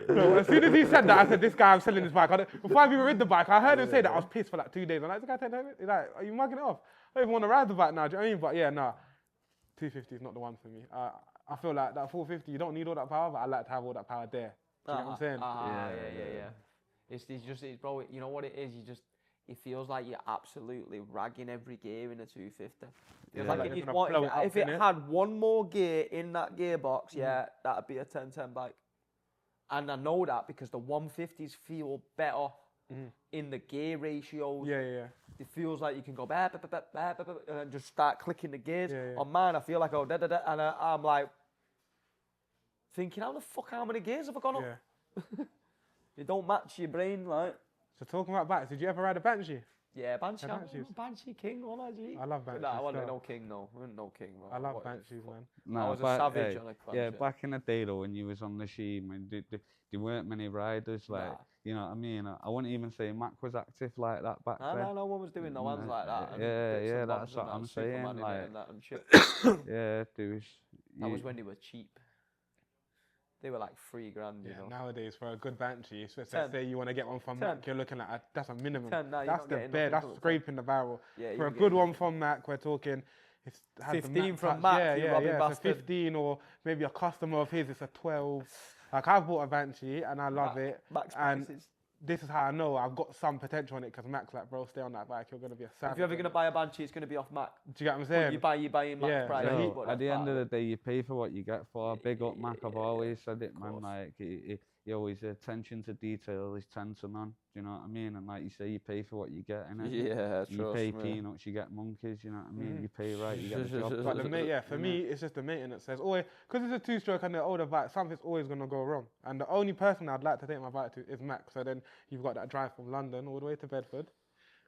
So as soon as he said that, I said, this guy, I'm selling this bike. Before I even rid the bike, I heard him say that. I was pissed for like 2 days. I'm like, this guy, he's like, are you mugging it off? I don't even want to ride the bike now. Do you know what I mean? But yeah, nah, 250 is not the one for me. I feel like that 450, you don't need all that power, but I like to have all that power there. Do you know what I'm saying? Yeah. It's bro, you know what it is? It feels like you're absolutely ragging every gear in a 250. Feels like if it had one more gear in that gearbox, that'd be a 10-10 bike. And I know that because the 150s feel better in the gear ratios. Yeah. It feels like you can go and just start clicking the gears. Yeah. On mine, I feel like and I'm like thinking, how many gears have I gone up? Yeah. You don't match your brain, like. So talking about bikes, did you ever ride a Banshee? Yeah, Banshee. They're I'm Banshees. a Banshee king, one actually. I love Banshees. Nah, I wasn't still. no king, no. I wasn't no king, bro. I love What the Banshees, fuck? man. I was a savage on a Yeah, Banshee. back in the day though, when you was on the Sheen, when there weren't many riders, like, Nah. you know what I mean? I wouldn't even say Mac was active like that back then. No one was doing the ones like that. And Yeah, bits and yeah, bobs that's and what that, I'm Superman saying. in it Like, and that and shit. yeah, there was. That was when they were cheap. They were like $3,000, you Yeah, know. nowadays for a good Banshee, so let's 10. say you want to get one from 10. Mac, you're looking at that's a minimum. 10, nah, you're That's not the getting bare, nothing that's from the 10. scraping the barrel. Yeah, For you a ain't good getting one nothing. from Mac, we're talking. It's had the 15 Mac from touch. Mac, Yeah, you yeah, robbing yeah. bastard. So 15, or maybe a customer of his, it's a 12. Like I've bought a Banshee and I love it. Mac's And prices. this is how I know I've got some potential on it because Mac's like, bro, stay on that bike. You're gonna be a savage. If you're ever going to buy a Banshee, it's going to be off Mac. Do you get what I'm But saying? you buy in Mac's Yeah, price. so Yo, but at that's the part end of the it. day, you pay for what you get for. Big up Mac, I've always said it, man. course. Like, his attention to detail is 10 to none. Do you know what I mean? And like you say, you pay for what you get, innit? Yeah, You pay peanuts, you get monkeys. You know what I mean? You pay right, you get the job. But the done, yeah, for me, it's just the maintenance. There's always, because it's a two-stroke and the older bike, something's always gonna go wrong. And the only person I'd like to take my bike to is Mac. So then you've got that drive from London all the way to Bedford.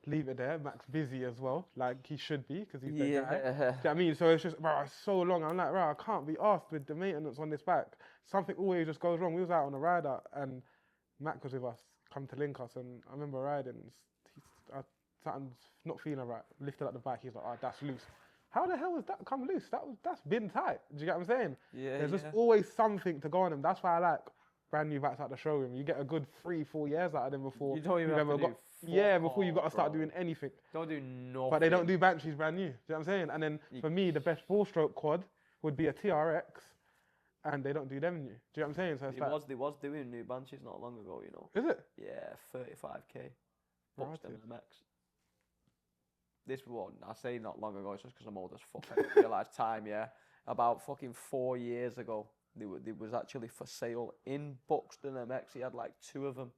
Leave it there. Mac's busy as well, like he should be, because he's the guy. Do you know what I mean? So it's just, bro, it's so long. I'm like, bro, I can't be asked with the maintenance on this bike. Something always just goes wrong. We was out on a ride out and Mac was with us, come to link us, and I remember riding. Something's not feeling right. Lifted up the bike. He's like, oh, that's loose. How the hell has that come loose? That's been tight. Do you get what I'm saying? Yeah, There's just always something to go on them. That's why I like brand new bikes out the showroom. You get a good 3-4 years out of them before You don't even you've have to ever do got. Yeah, fuck before you got to all, start bro. doing anything. Don't do nothing. But they don't do Banshees brand new. Do you know what I'm saying? And then for me, the best 4-stroke quad would be a TRX, and they don't do them new. Do you know what I'm saying? So it's They was doing new Banshees not long ago, you know. Is it? Yeah, 35k. Boxed them Right. in the max. This one, I say not long ago, it's just because I'm old as fuck. I didn't realise time, yeah. About fucking 4 years ago, they was actually for sale in Buxton MX. He had like 2 of them.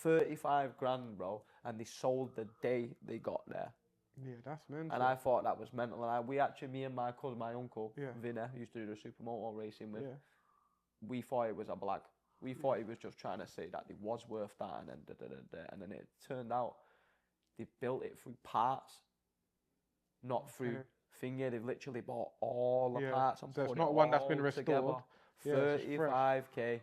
35 grand, bro. And they sold the day they got there. Yeah, that's mental. And I thought that was mental. And me and my cousin, my uncle, Yeah. Vinner, who used to do the supermoto racing with, Yeah. we thought it was a blag. We thought he was just trying to say that it was worth that, and then and then it turned out they built it through parts, not through thingy. They've literally bought all the parts and so put it's not it one that's all been restored. together. Yeah, it's just fresh. 35k.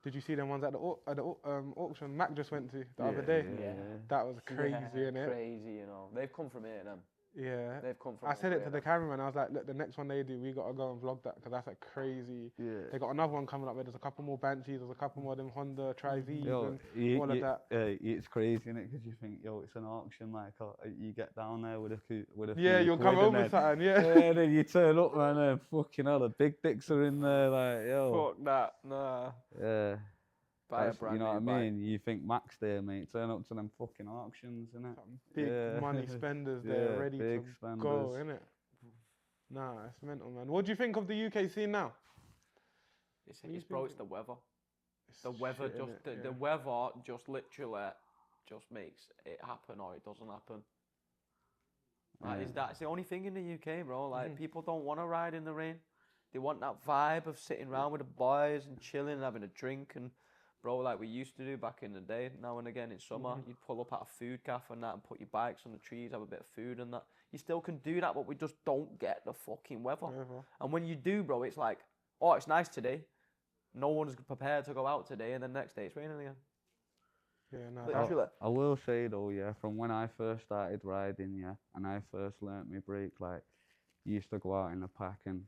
Did you see them ones at the auction Mac just went to the other day? Yeah. That was crazy, innit? Crazy, you know. They've come from here, them. Yeah. They've come from. I said over it to here, the them. cameraman. I was like, look, the next one they do, we gotta go and vlog that because that's a crazy. Yeah. They got another one coming up where there's a couple more Banshees, there's a couple more of them Honda Tri-Vs Yo, and all of that. It's crazy, innit? Because you think, yo, it's an auction. Like, you get down there with a Yeah, few you'll quid come and home then- with something, yeah. Yeah, then you turn up, man, and fucking hell, the big dicks are in there, like, yo. Fuck that, nah. Yeah. Buy a That's- brand you know what I new bike. mean? You think Max there, mate. Turn up to them fucking auctions, innit? Big Yeah. money spenders there, Yeah, ready big to spenders. go, innit? Nah, it's mental, man. What do you think of the UK scene now? It's you bro, it's thinking? the weather. It's The weather shit, just innit? the weather just literally just makes it happen or it doesn't happen. That's the only thing in the UK, bro. Like people don't want to ride in the rain. They want that vibe of sitting around with the boys and chilling and having a drink and bro, like we used to do back in the day. Now and again in summer, you'd pull up at a food cafe and that and put your bikes on the trees, have a bit of food and that. You still can do that, but we just don't get the fucking weather. And when you do, bro, it's like, oh, it's nice today. No one's prepared to go out today, and then the next day it's raining again. Yeah, no, Literally. I will say though, yeah, from when I first started riding, yeah, and I first learnt my brake, like, you used to go out in the pack and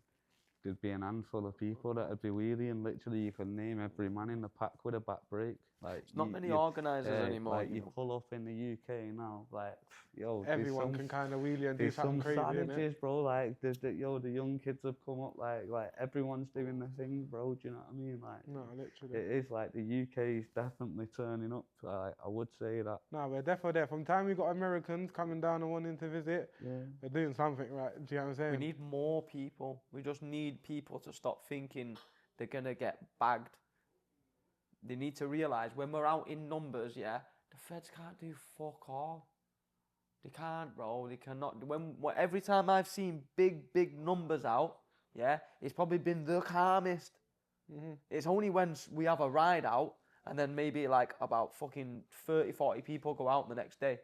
there'd be an handful of people that'd be wheeling. Literally, you could name every man in the pack with a back brake. Like, It's not many organisers anymore. Like, you you know. pull up in the UK now, like, yo, everyone can kind of wheelie and do there's something some crazy, innit? savages, bro. Like, the young kids have come up, like everyone's doing the thing, bro. Do you know what I mean? Like, No, literally. it is like the UK is definitely turning up. I would say that. No, we're definitely there. From time we got Americans coming down and wanting to visit, Yeah. they're doing something right. Do you know what I'm saying? We need more people. We just need people to stop thinking they're going to get bagged. They need to realise when we're out in numbers, yeah, the feds can't do fuck all. They can't, bro. They cannot. Every time I've seen big numbers out, yeah, it's probably been the calmest. It's only when we have a ride out and then maybe like about fucking 30, 40 people go out the next day.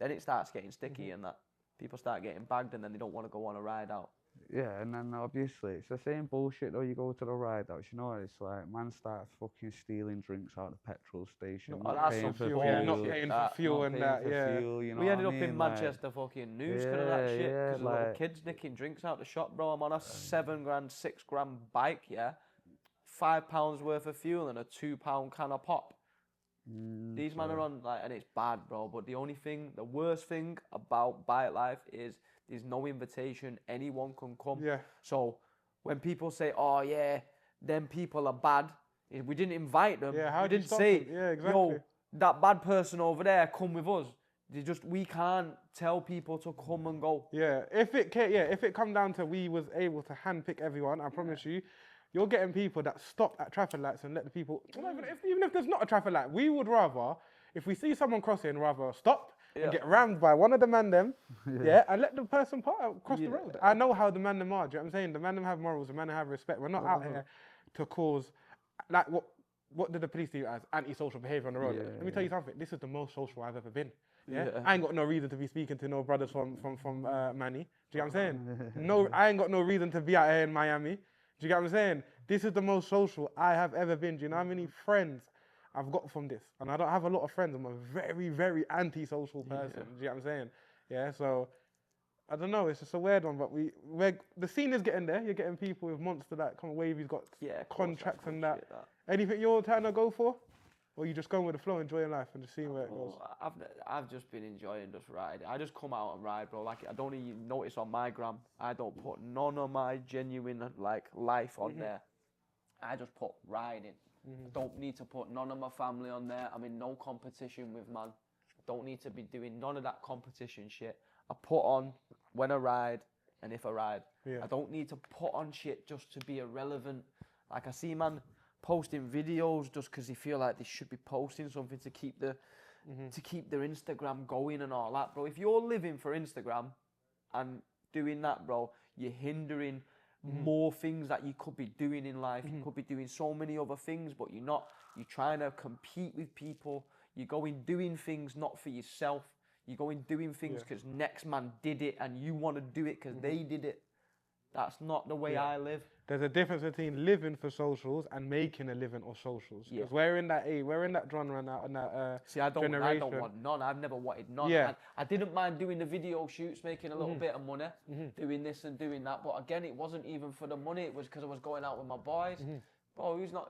then it starts getting sticky and that. People start getting bagged and then they don't want to go on a ride out. Yeah, and then obviously it's the same bullshit though. You go to the ride outs, you know, it's like man starts fucking stealing drinks out of the petrol station, Oh, not that's paying some for fuel, fuel, yeah, not paying for fuel not and paying that, for yeah. fuel, you know We ended what up I in mean? Like, Manchester fucking news because of that shit. Because of little kids nicking drinks out the shop, bro. I'm on a 7 grand, 6 grand bike, yeah. £5 worth of fuel and a £2 can of pop. These men are on, like, and it's bad, bro. But the worst thing about BikeLife is there's no invitation. Anyone can come. Yeah. So when people say, "Oh yeah, them people are bad," we didn't invite them. Yeah, how we do you didn't stop say, them? Yeah, exactly. "Yo, that bad person over there, come with us." We can't tell people to come and go. Yeah, if it come down to we was able to handpick everyone, I promise you, you're getting people that stop at traffic lights and let the people. Even if there's not a traffic light, we would rather, if we see someone crossing, rather stop and get rammed by one of the man them, and let the person cross the road. I know how the man them are. Do you know what I'm saying? The man them have morals. The man them have respect. We're not out here to cause, like what did the police do as antisocial behaviour on the road? Let me tell you something. This is the most social I've ever been. Yeah? I ain't got no reason to be speaking to no brothers from Manny. Do you get what I'm saying? No, I ain't got no reason to be out here in Miami. Do you get what I'm saying? This is the most social I have ever been. Do you know how many friends I've got from this? And I don't have a lot of friends. I'm a very, very anti-social person. Do you get what I'm saying? Yeah, so I don't know. It's just a weird one, but the scene is getting there. You're getting people with monster that come wave. He's got contracts and that. Anything you're trying to go for? Or you just going with the flow, enjoying life and just seeing where it goes? I've just been enjoying just riding. I just come out and ride, bro. Like, I don't even notice on my gram, I don't put none of my genuine, like, life on there. I just put riding. I don't need to put none of my family on there. I'm in no competition with man. I don't need to be doing none of that competition shit. I put on when I ride and if I ride. I don't need to put on shit just to be irrelevant. Like, I see man posting videos just because they feel like they should be posting something to keep their Instagram going and all that, bro. If you're living for Instagram and doing that, bro, you're hindering more things that you could be doing in life. You could be doing so many other things, but you're not. You're trying to compete with people. You're going doing things not for yourself. You're going doing things because next man did it and you want to do it because they did it. That's not the way I live. There's a difference between living for socials and making a living off socials. Because we're in that genre now, and that See, I don't generation. want none. I've never wanted none. Yeah. I didn't mind doing the video shoots, making a little bit of money, doing this and doing that. But again, it wasn't even for the money. It was because I was going out with my boys. Bro, who's not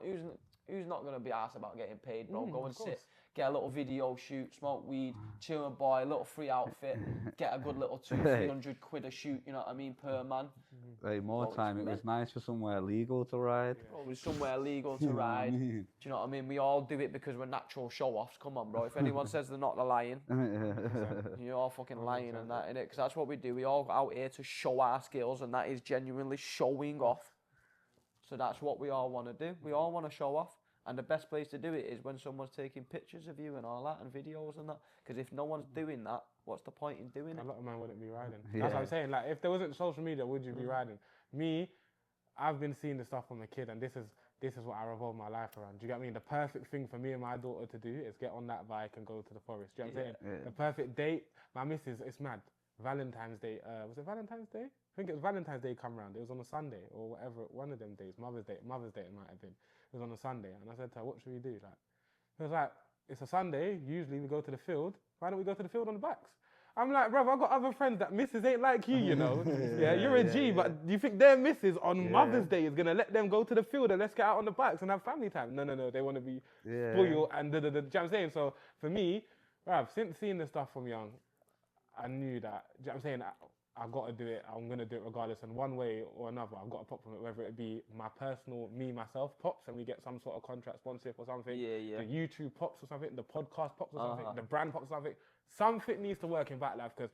going to be asked about getting paid, bro? Go and sit, get a little video shoot, smoke weed, chill with boy, a little free outfit, get a good little 200-300 quid a shoot, you know what I mean, per man. Hey, more time, it was nice for somewhere legal to ride. Bro, it was somewhere legal to ride. Do you know what I mean? We all do it because we're natural show-offs. Come on, bro. If anyone says they're not, they're lying. You're all fucking lying and that, innit? Because that's what we do. We all out here to show our skills, and that is genuinely showing off. So that's what we all want to do. We all want to show off. And the best place to do it is when someone's taking pictures of you and all that and videos and that. Because if no one's doing that, what's the point in doing it? A lot of men wouldn't be riding. That's what I'm saying. Like, if there wasn't social media, would you be riding? Me, I've been seeing this stuff from a kid, and this is what I revolve my life around. Do you get what I mean? The perfect thing for me and my daughter to do is get on that bike and go to the forest. Do you know what I'm saying? The perfect date. My missus, it's mad. Valentine's Day. Was it Valentine's Day? I think it was Valentine's Day come round. It was on a Sunday or whatever, one of them days. Mother's Day it might have been. It was on a Sunday, and I said to her, "What should we do?" Like, it was like, it's a Sunday. Usually we go to the field. Why don't we go to the field on the bikes? I'm like, brother, I've got other friends that missus ain't like you, you know. You're a G, but do you think their missus on Mother's Day is gonna let them go to the field and let's get out on the bikes and have family time? No. They want to be spoiled and da. Do you know what I'm saying? So for me, bruv, since seeing this stuff from young, I knew that. Do you know what I'm saying? I've got to do it. I'm going to do it regardless. And one way or another, I've got to pop from it, whether it be my personal, myself pops, and we get some sort of contract sponsorship or something. The YouTube pops or something. The podcast pops or something. The brand pops or something. Something needs to work in BikeLife because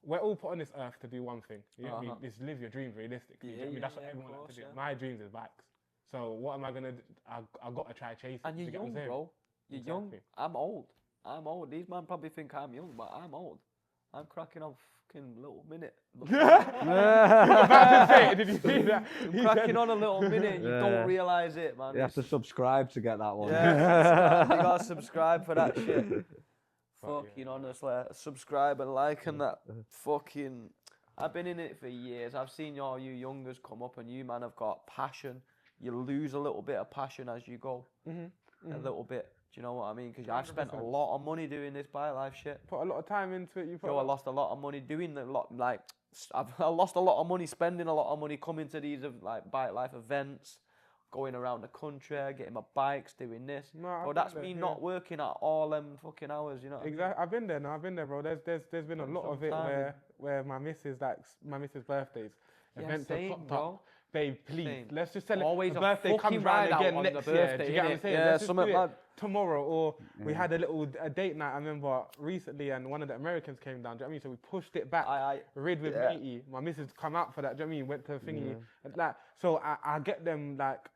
we're all put on this earth to do one thing. You know what I mean? It's live your dreams realistically. That's what everyone has to do. My dreams is bikes. So what am I going to do? I've got to try chasing. And you're young, bro. You're young. I'm old. These men probably think I'm young, but I'm old. I'm cracking on fucking little minute. About to say it, did you see that? I'm cracking on a little minute. You don't realise it, man. You have to subscribe to get that one. Yeah, you gotta subscribe for that shit. Fucking honestly, subscribe and like and that. Fucking, I've been in it for years. I've seen all you youngers come up and you man have got passion. You lose a little bit of passion as you go. A little bit. Do you know what I mean? Because I've spent a lot of money doing this BikeLife shit. Put a lot of time into it. I lost a lot of money doing the lot. Like, I lost a lot of money spending a lot of money coming to these like BikeLife events, going around the country, getting my bikes, doing this. No, but that's me not working at all them fucking hours. You know. Exactly. I've been there now. I've been there, bro. There's been a lot of it where my missus birthdays, events have popped up. Babe, please, let's just celebrate. Always the birthday comes round again next year. Do you get what I'm saying? Yeah, let's just do it tomorrow. Or we had a date night, I remember, recently, and one of the Americans came down. Do you know what I mean? So we pushed it back. Rid with meaty. My missus come out for that. Do you know what I mean? Went to a thingy. Like, so I get them, like,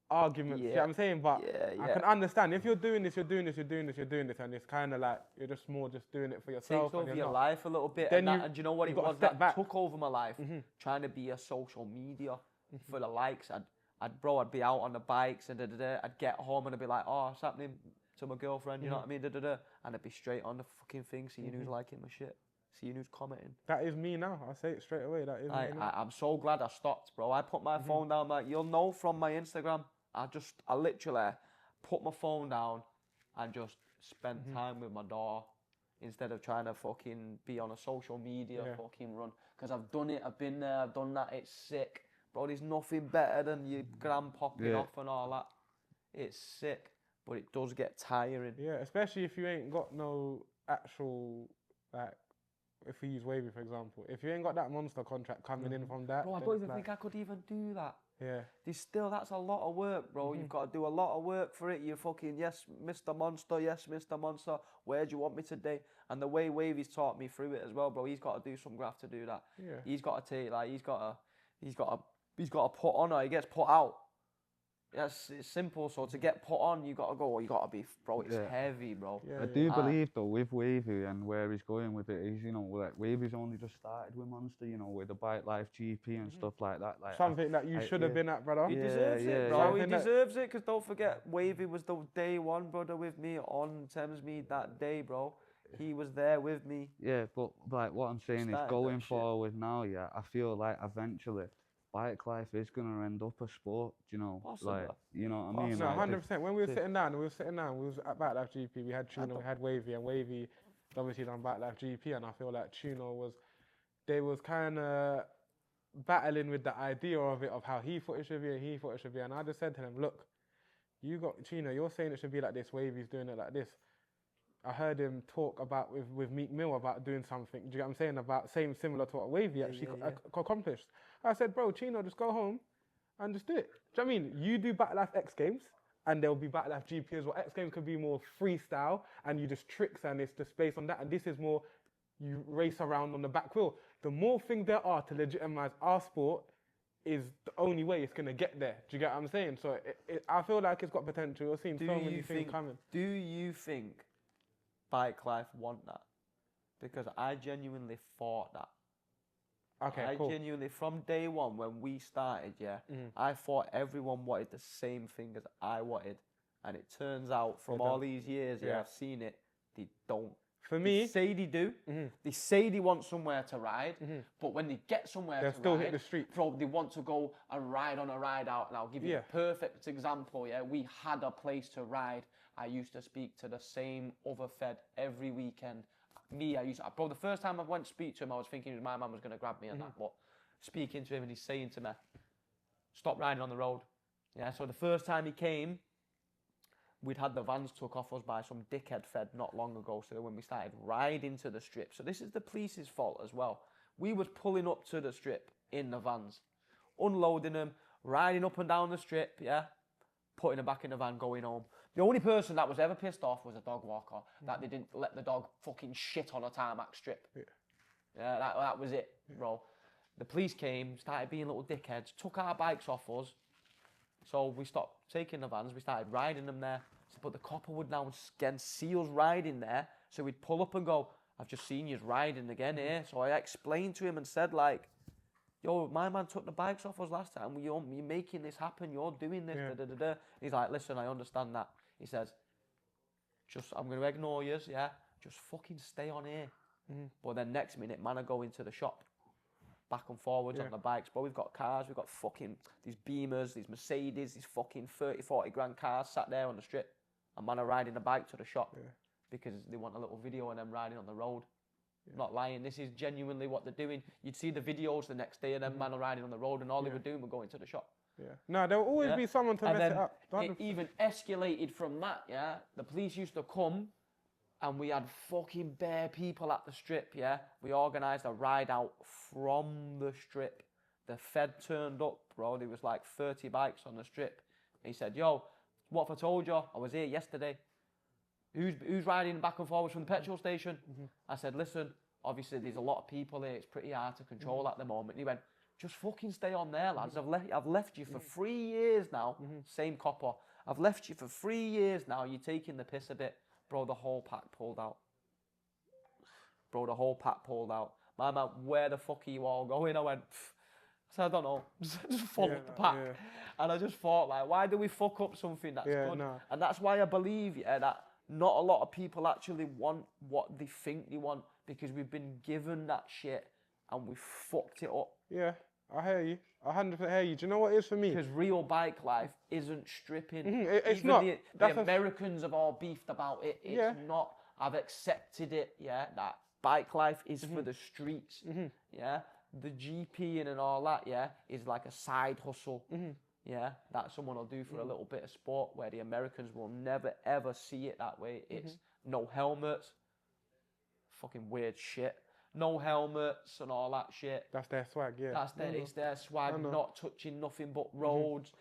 arguments, you know what I'm saying? But I can understand if you're doing this, and it's kind of like you're just doing it for yourself. Takes over your life a little bit, Then and you know what it was that took over my life? Trying to be a social media for the likes. I'd be out on the bikes and I'd get home and I'd be like, oh, what's happening to my girlfriend? You know what I mean? And I'd be straight on the fucking thing, seeing who's liking my shit. Seeing who's commenting. That is me now. I'll say it straight away. That is me now. I'm so glad I stopped, bro. I put my phone down. Like, you'll know from my Instagram. I literally put my phone down and just spend time with my daughter instead of trying to fucking be on a social media fucking run. Because I've done it. I've been there. I've done that. It's sick. Bro, there's nothing better than your gram popping off and all that. It's sick. But it does get tiring. Yeah, especially if you ain't got no actual, like, if we use Wavy, for example, if you ain't got that monster contract coming in from that. Bro, I don't even think I could even do that. Yeah. That's a lot of work, bro. You've got to do a lot of work for it. You're fucking, yes, Mr. Monster, yes, Mr. Monster. Where do you want me today? And the way Wavy's taught me through it as well, bro, he's got to do some graft to do that. Yeah. He's got to take, like, he's got to put on or he gets put out. Yes, it's simple. So to get put on, you got to go. You got to be, bro. It's heavy, bro. Yeah, I do believe though with Wavy and where he's going with it is, you know, like Wavy's only just started with Monster, you know, with the BikeLife GP and stuff like that. Like something that you should have been at, brother. He deserves it, bro. He deserves it because don't forget, Wavy was the day one brother with me on Thamesmead that day, bro. He was there with me. Yeah, but like what I'm saying is going forward now, I feel like eventually BikeLife is gonna end up a sport, you know. Possibly. Like, you know what I mean? No, like 100%. When we were sitting down, we was at BikeLife GP. We had Chuno, we had Wavy, and Wavy obviously done BikeLife GP, and I feel like Chuno was kind of battling with the idea of it, of how he thought it should be, and I just said to him, look, you got Chuno, you're saying it should be like this, Wavy's doing it like this. I heard him talk about with Meek Mill about doing something. Do you get what I'm saying? About similar to what Wavy actually accomplished. I said, bro, Chino, just go home and just do it. Do you know what I mean? You do BikeLife X Games and there'll be BikeLife GP as well. X Games could be more freestyle and you just tricks and it's just based on that. And this is more, you race around on the back wheel. The more things there are to legitimize our sport is the only way it's going to get there. Do you get what I'm saying? So I feel like it's got potential. You're seeing so many things coming. Do you think BikeLife want that? Because I genuinely thought that. Okay, cool. Genuinely, from day one when we started, I thought everyone wanted the same thing as I wanted. And it turns out from all these years, I've seen it, they don't. For me, they say they do. They say they want somewhere to ride, but when they get somewhere to still ride, hit the street. Bro, they want to go and ride on a ride out. And I'll give you a perfect example, We had a place to ride. I used to speak to the same other fed every weekend. Bro, the first time I went to speak to him, I was thinking my man was going to grab me and that, but speaking to him and he's saying to me, stop riding on the road. Yeah, so the first time he came, we'd had the vans took off us by some dickhead fed not long ago, so when we started riding to the strip. So this is the police's fault as well. We was pulling up to the strip in the vans, unloading them, riding up and down the strip, putting them back in the van, going home. The only person that was ever pissed off was a dog walker, that they didn't let the dog fucking shit on a tarmac strip. Yeah, that was it, bro. The police came, started being little dickheads, took our bikes off us. So we stopped taking the vans, we started riding them there. But the copper would now again see us riding there, so we'd pull up and go, I've just seen you riding again here. So I explained to him and said, like, yo, my man took the bikes off us last time. You're making this happen. You're doing this. He's like, listen, I understand that. He says, I'm going to ignore you, just fucking stay on here. But then next minute, man, I go into the shop, back and forwards on the bikes. But we've got cars, we've got fucking these Beamers, these Mercedes, these fucking 30, 40 grand cars sat there on the strip. And man are riding a bike to the shop because they want a little video of them riding on the road. Not lying, this is genuinely what they're doing. You'd see the videos the next day of them man are riding on the road and all they were doing were going to the shop. No, there will always be someone to mess it up. It even escalated from that, The police used to come and we had fucking bare people at the strip, We organised a ride out from the strip. The Fed turned up, bro. There was like 30 bikes on the strip. He said, yo, what if I told you I was here yesterday? Who's riding back and forwards from the petrol station? I said, listen, obviously there's a lot of people here. It's pretty hard to control at the moment. He went, just fucking stay on there, lads. I've left you for 3 years now. Same copper. I've left you for 3 years now. You're taking the piss a bit. Bro, the whole pack pulled out. My man, where the fuck are you all going? I went, I said, I don't know. Just follow the pack. And I just thought, like, why do we fuck up something that's good? No. And that's why I believe, that not a lot of people actually want what they think they want because we've been given that shit and we fucked it up. Yeah, I hear you. I 100% hear you. Do you know what it is for me? Because real bike life isn't stripping. It's even not. The Americans have all beefed about it. It's not. I've accepted it, that bike life is for the streets, The GP and all that, is like a side hustle. That someone will do for a little bit of sport where the Americans will never ever see it that way. It's no helmets, fucking weird shit. No helmets and all that shit. That's their swag, It's their swag, not touching nothing but roads,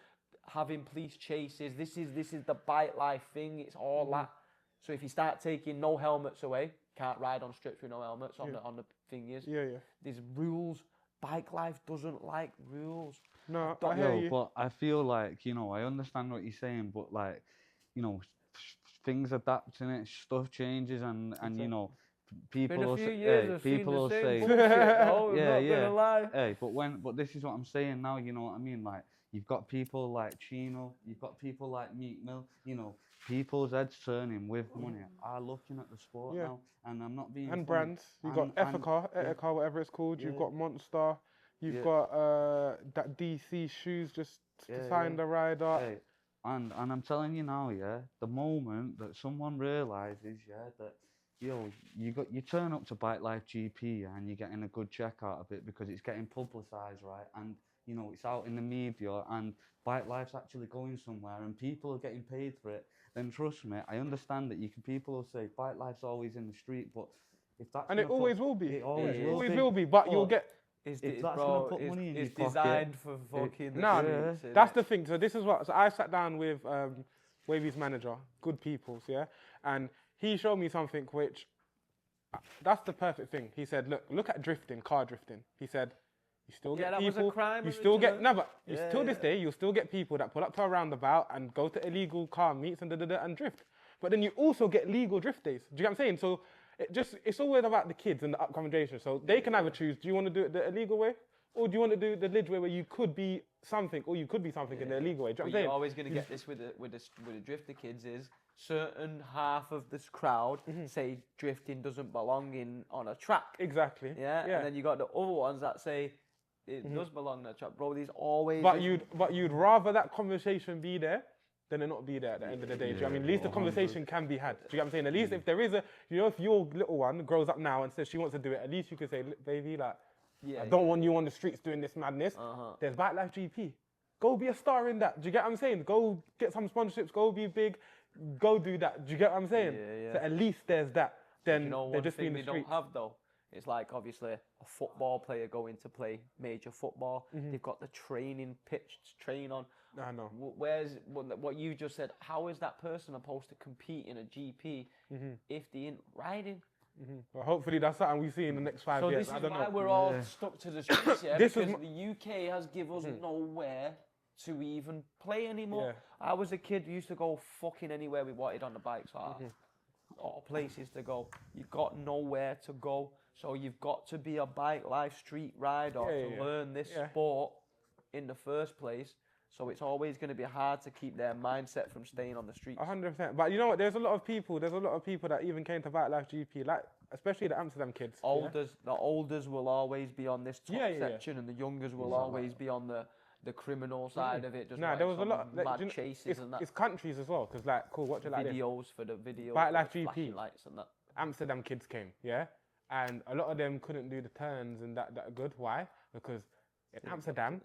having police chases. This is the bike life thing, it's all that. So if you start taking no helmets away, can't ride on strips with no helmets on the thing is. There's rules. Bike life doesn't like rules. No, I hear you. But I feel like, I understand what you're saying, but like, things adapt in it, stuff changes and people will say, but this is what I'm saying now, you know what I mean? Like, you've got people like Chino, you've got people like Meat Mill, people's heads turning with money are looking at the sport now, and I'm not being and funny. brands. You've got Ethica, whatever it's called. You've got Monster. You've got that DC shoes just to sign the rider. Hey, and I'm telling you now, the moment that someone realizes, that you turn up to BikeLife GP and you're getting a good check out of it because it's getting publicised, right? And it's out in the media and BikeLife's actually going somewhere and people are getting paid for it. Then trust me, I understand that people will say BikeLife's always in the street, but if that's and it always will be. It always will be. But you'll get. It's designed for fucking. That's the thing. So this is what. So I sat down with Wavy's manager, good people's, and he showed me something which. That's the perfect thing. He said, look at drifting, car drifting. He said, you still get people. Was a crime. You still get till this day, you'll still get people that pull up to a roundabout and go to illegal car meets and and drift. But then you also get legal drift days. Do you get what I'm saying? So it's always about the kids and the upcoming generation. So they can either choose, do you want to do it the illegal way? Or do you want to do the leg way where you could be something, or you could be something in the illegal way? Do you know what I'm saying? You're always going to get this with the drifter kids is certain half of this crowd say drifting doesn't belong on a track. Exactly. And then you got the other ones that say it does belong on a track, bro. These always. But you'd rather that conversation be there than it not be there at the end of the day. Do you know what I mean? At least the conversation can be had. Do you get what I'm saying? At least if there is if your little one grows up now and says she wants to do it, at least you can say, baby, like, I don't want you on the streets doing this madness. There's BikeLife GP. Go be a star in that. Do you get what I'm saying? Go get some sponsorships. Go be big. Go do that. Do you get what I'm saying? So at least there's that. Then they're just being the streets. Don't have though. It's like obviously a football player going to play major football. They've got the training pitch to train on. I know. Where's what you just said? How is that person supposed to compete in a GP if they ain't riding? Well, hopefully that's something we see in the next 5 years. So this is why we're all stuck to the streets, because the UK has given us nowhere to even play anymore. I was a kid who used to go fucking anywhere we wanted on the bikes. All places to go. You've got nowhere to go. So you've got to be a BikeLife street rider to learn this sport in the first place. So it's always going to be hard to keep their mindset from staying on the streets. 100%. But you know what? There's a lot of people that even came to BikeLife GP, like especially the Amsterdam kids. The olders will always be on this top Yeah. section, and the youngers will always be on the criminal side of it. Just Nah, there was a lot mad like, chases and that. It's countries as well, because like, cool, watch it like this. Videos for the videos. BikeLife for the GP. flashing lights and that. Amsterdam kids came, yeah? And a lot of them couldn't do the turns and that good. Why? Because in Amsterdam,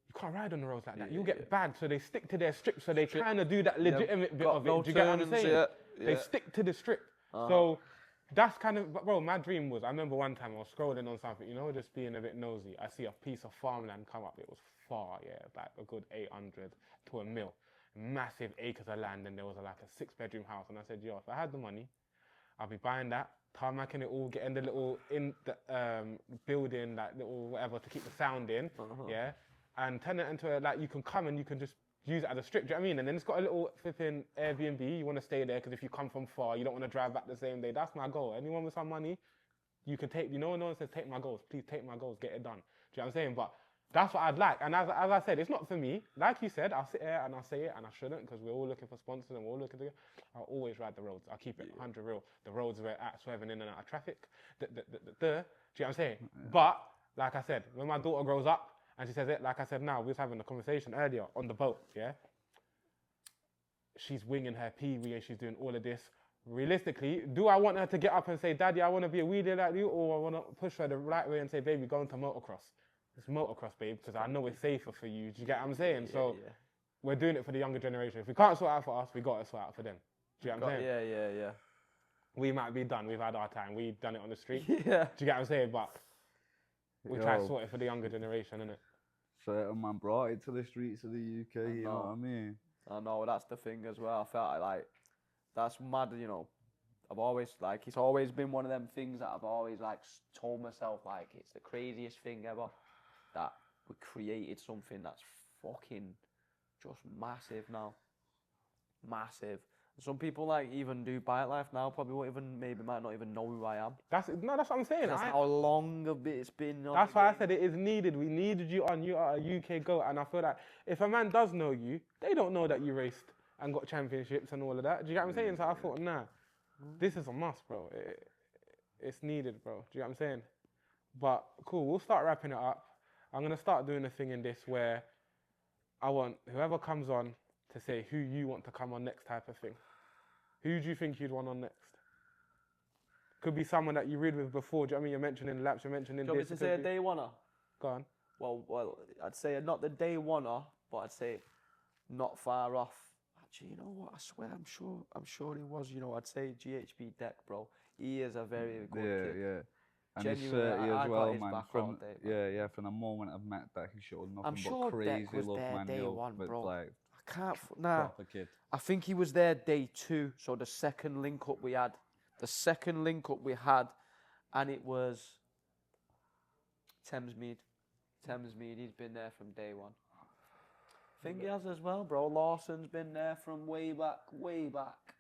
you can't ride on the roads like that. You'll get bagged, so they stick to their strip. So they kind of do that legitimate bit of it. Do you get what I'm saying? They stick to the strip. So that's kind of, bro, my dream was, I remember one time I was scrolling on something, you know, just being a bit nosy. I see a piece of farmland come up. It was far, like a good 800 to a mil. Massive acres of land, and there was like a 6-bedroom house. And I said, yo, if I had the money, I'll be buying that, tarmacking it all, getting the little building, like little whatever to keep the sound in, yeah, and turn it into like you can come and you can just use it as a strip. Do you know what I mean? And then it's got a little flipping Airbnb. You want to stay there because if you come from far, you don't want to drive back the same day. That's my goal. Anyone with some money, you can take. You know, no one says take my goals. Please take my goals. Get it done. Do you know what I'm saying? But that's what I'd like. And as I said, it's not for me. Like you said, I'll sit here and I'll say it, and I shouldn't, because we're all looking for sponsors and we're all looking to. I'll always ride the roads. I'll keep it 100 real. The roads we're at, swerving in and out of traffic. Do you know what I'm saying? But like I said, when my daughter grows up and she says it, like I said now, we was having a conversation earlier on the boat, yeah? She's winging her Pee-wee and she's doing all of this. Realistically, do I want her to get up and say, Daddy, I want to be a wheelie like you, or I want to push her the right way and say, baby, go into motocross? It's motocross, babe, because I know it's safer for you. Do you get what I'm saying? So we're doing it for the younger generation. If we can't sort it out for us, we got to sort it out for them. Do you get what I'm saying? Yeah. We might be done. We've had our time. We've done it on the street. Yeah. Do you get what I'm saying? But we try to sort it for the younger generation, innit? Certain man brought it to the streets of the UK, you know what I mean? I know, that's the thing as well. I felt like that's mad, you know. I've always, like, it's always been one of them things that I've always, like, told myself, like, it's the craziest thing ever that we created something that's fucking just massive now. Massive. Some people, like, even do BikeLife now, probably won't even, maybe might not even know who I am. That's what I'm saying. That's how long a bit it's been. That's why I said it is needed. We needed you on. You are a UK GOAT. And I feel like if a man does know you, they don't know that you raced and got championships and all of that. Do you get what I'm saying? So I thought, nah, this is a must, bro. It's needed, bro. Do you get what I'm saying? But cool, we'll start wrapping it up. I'm going to start doing a thing in this where I want whoever comes on to say who you want to come on next type of thing. Who do you think you'd want on next? Could be someone that you read with before. Do you know what I mean? You're mentioning laps, you're mentioning Do you this. want me to say a day oneer? Go on. Well, I'd say not the day oneer, but I'd say not far off. Actually, you know what? I swear, I'm sure he was. You know, I'd say GHB Deck, bro. He is a very good kid. Yeah. And he's Genuinely, 30 I as got well, his man. back From, all day, man. yeah, from the moment I've met that, he showed nothing I'm but sure crazy Deck was love, there man. day one, but bro. like, I can't. Nah. proper kid. I think he was there day 2. So the second link up we had, and it was Thamesmead. He's been there from day 1. I think he has as well, bro. Lawson's been there from way back.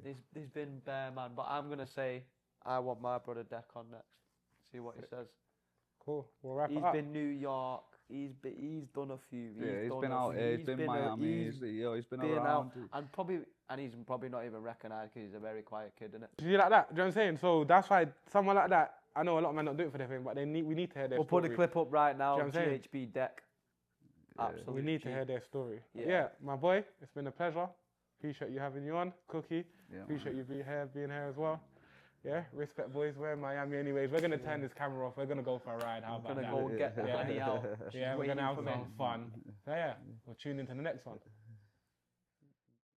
There's been bare, man. But I'm gonna say I want my brother Deck on next. See what he says. Cool. We'll wrap it He's up. been New York. He's done a few. He's been out here. He's been Miami. He's been around. And he's probably not even recognised because he's a very quiet kid, isn't it? Do you like that? Do you know what I'm saying? So that's why someone like that, I know a lot of men don't do it for their thing, but we need to hear their story. We'll put a clip up right now. Do you know what I'm saying? GHB Deck. Absolutely. We need to hear their story. Yeah. My boy, it's been a pleasure. Appreciate you having you on, Cookie. Yeah, Appreciate you being here as well. Yeah, respect, boys. We're in Miami anyways. We're going to turn this camera off. We're going to go for a ride. How about that? We're going to go and get the money out. Yeah, we're going to have some fun. So yeah, we'll tune into the next one.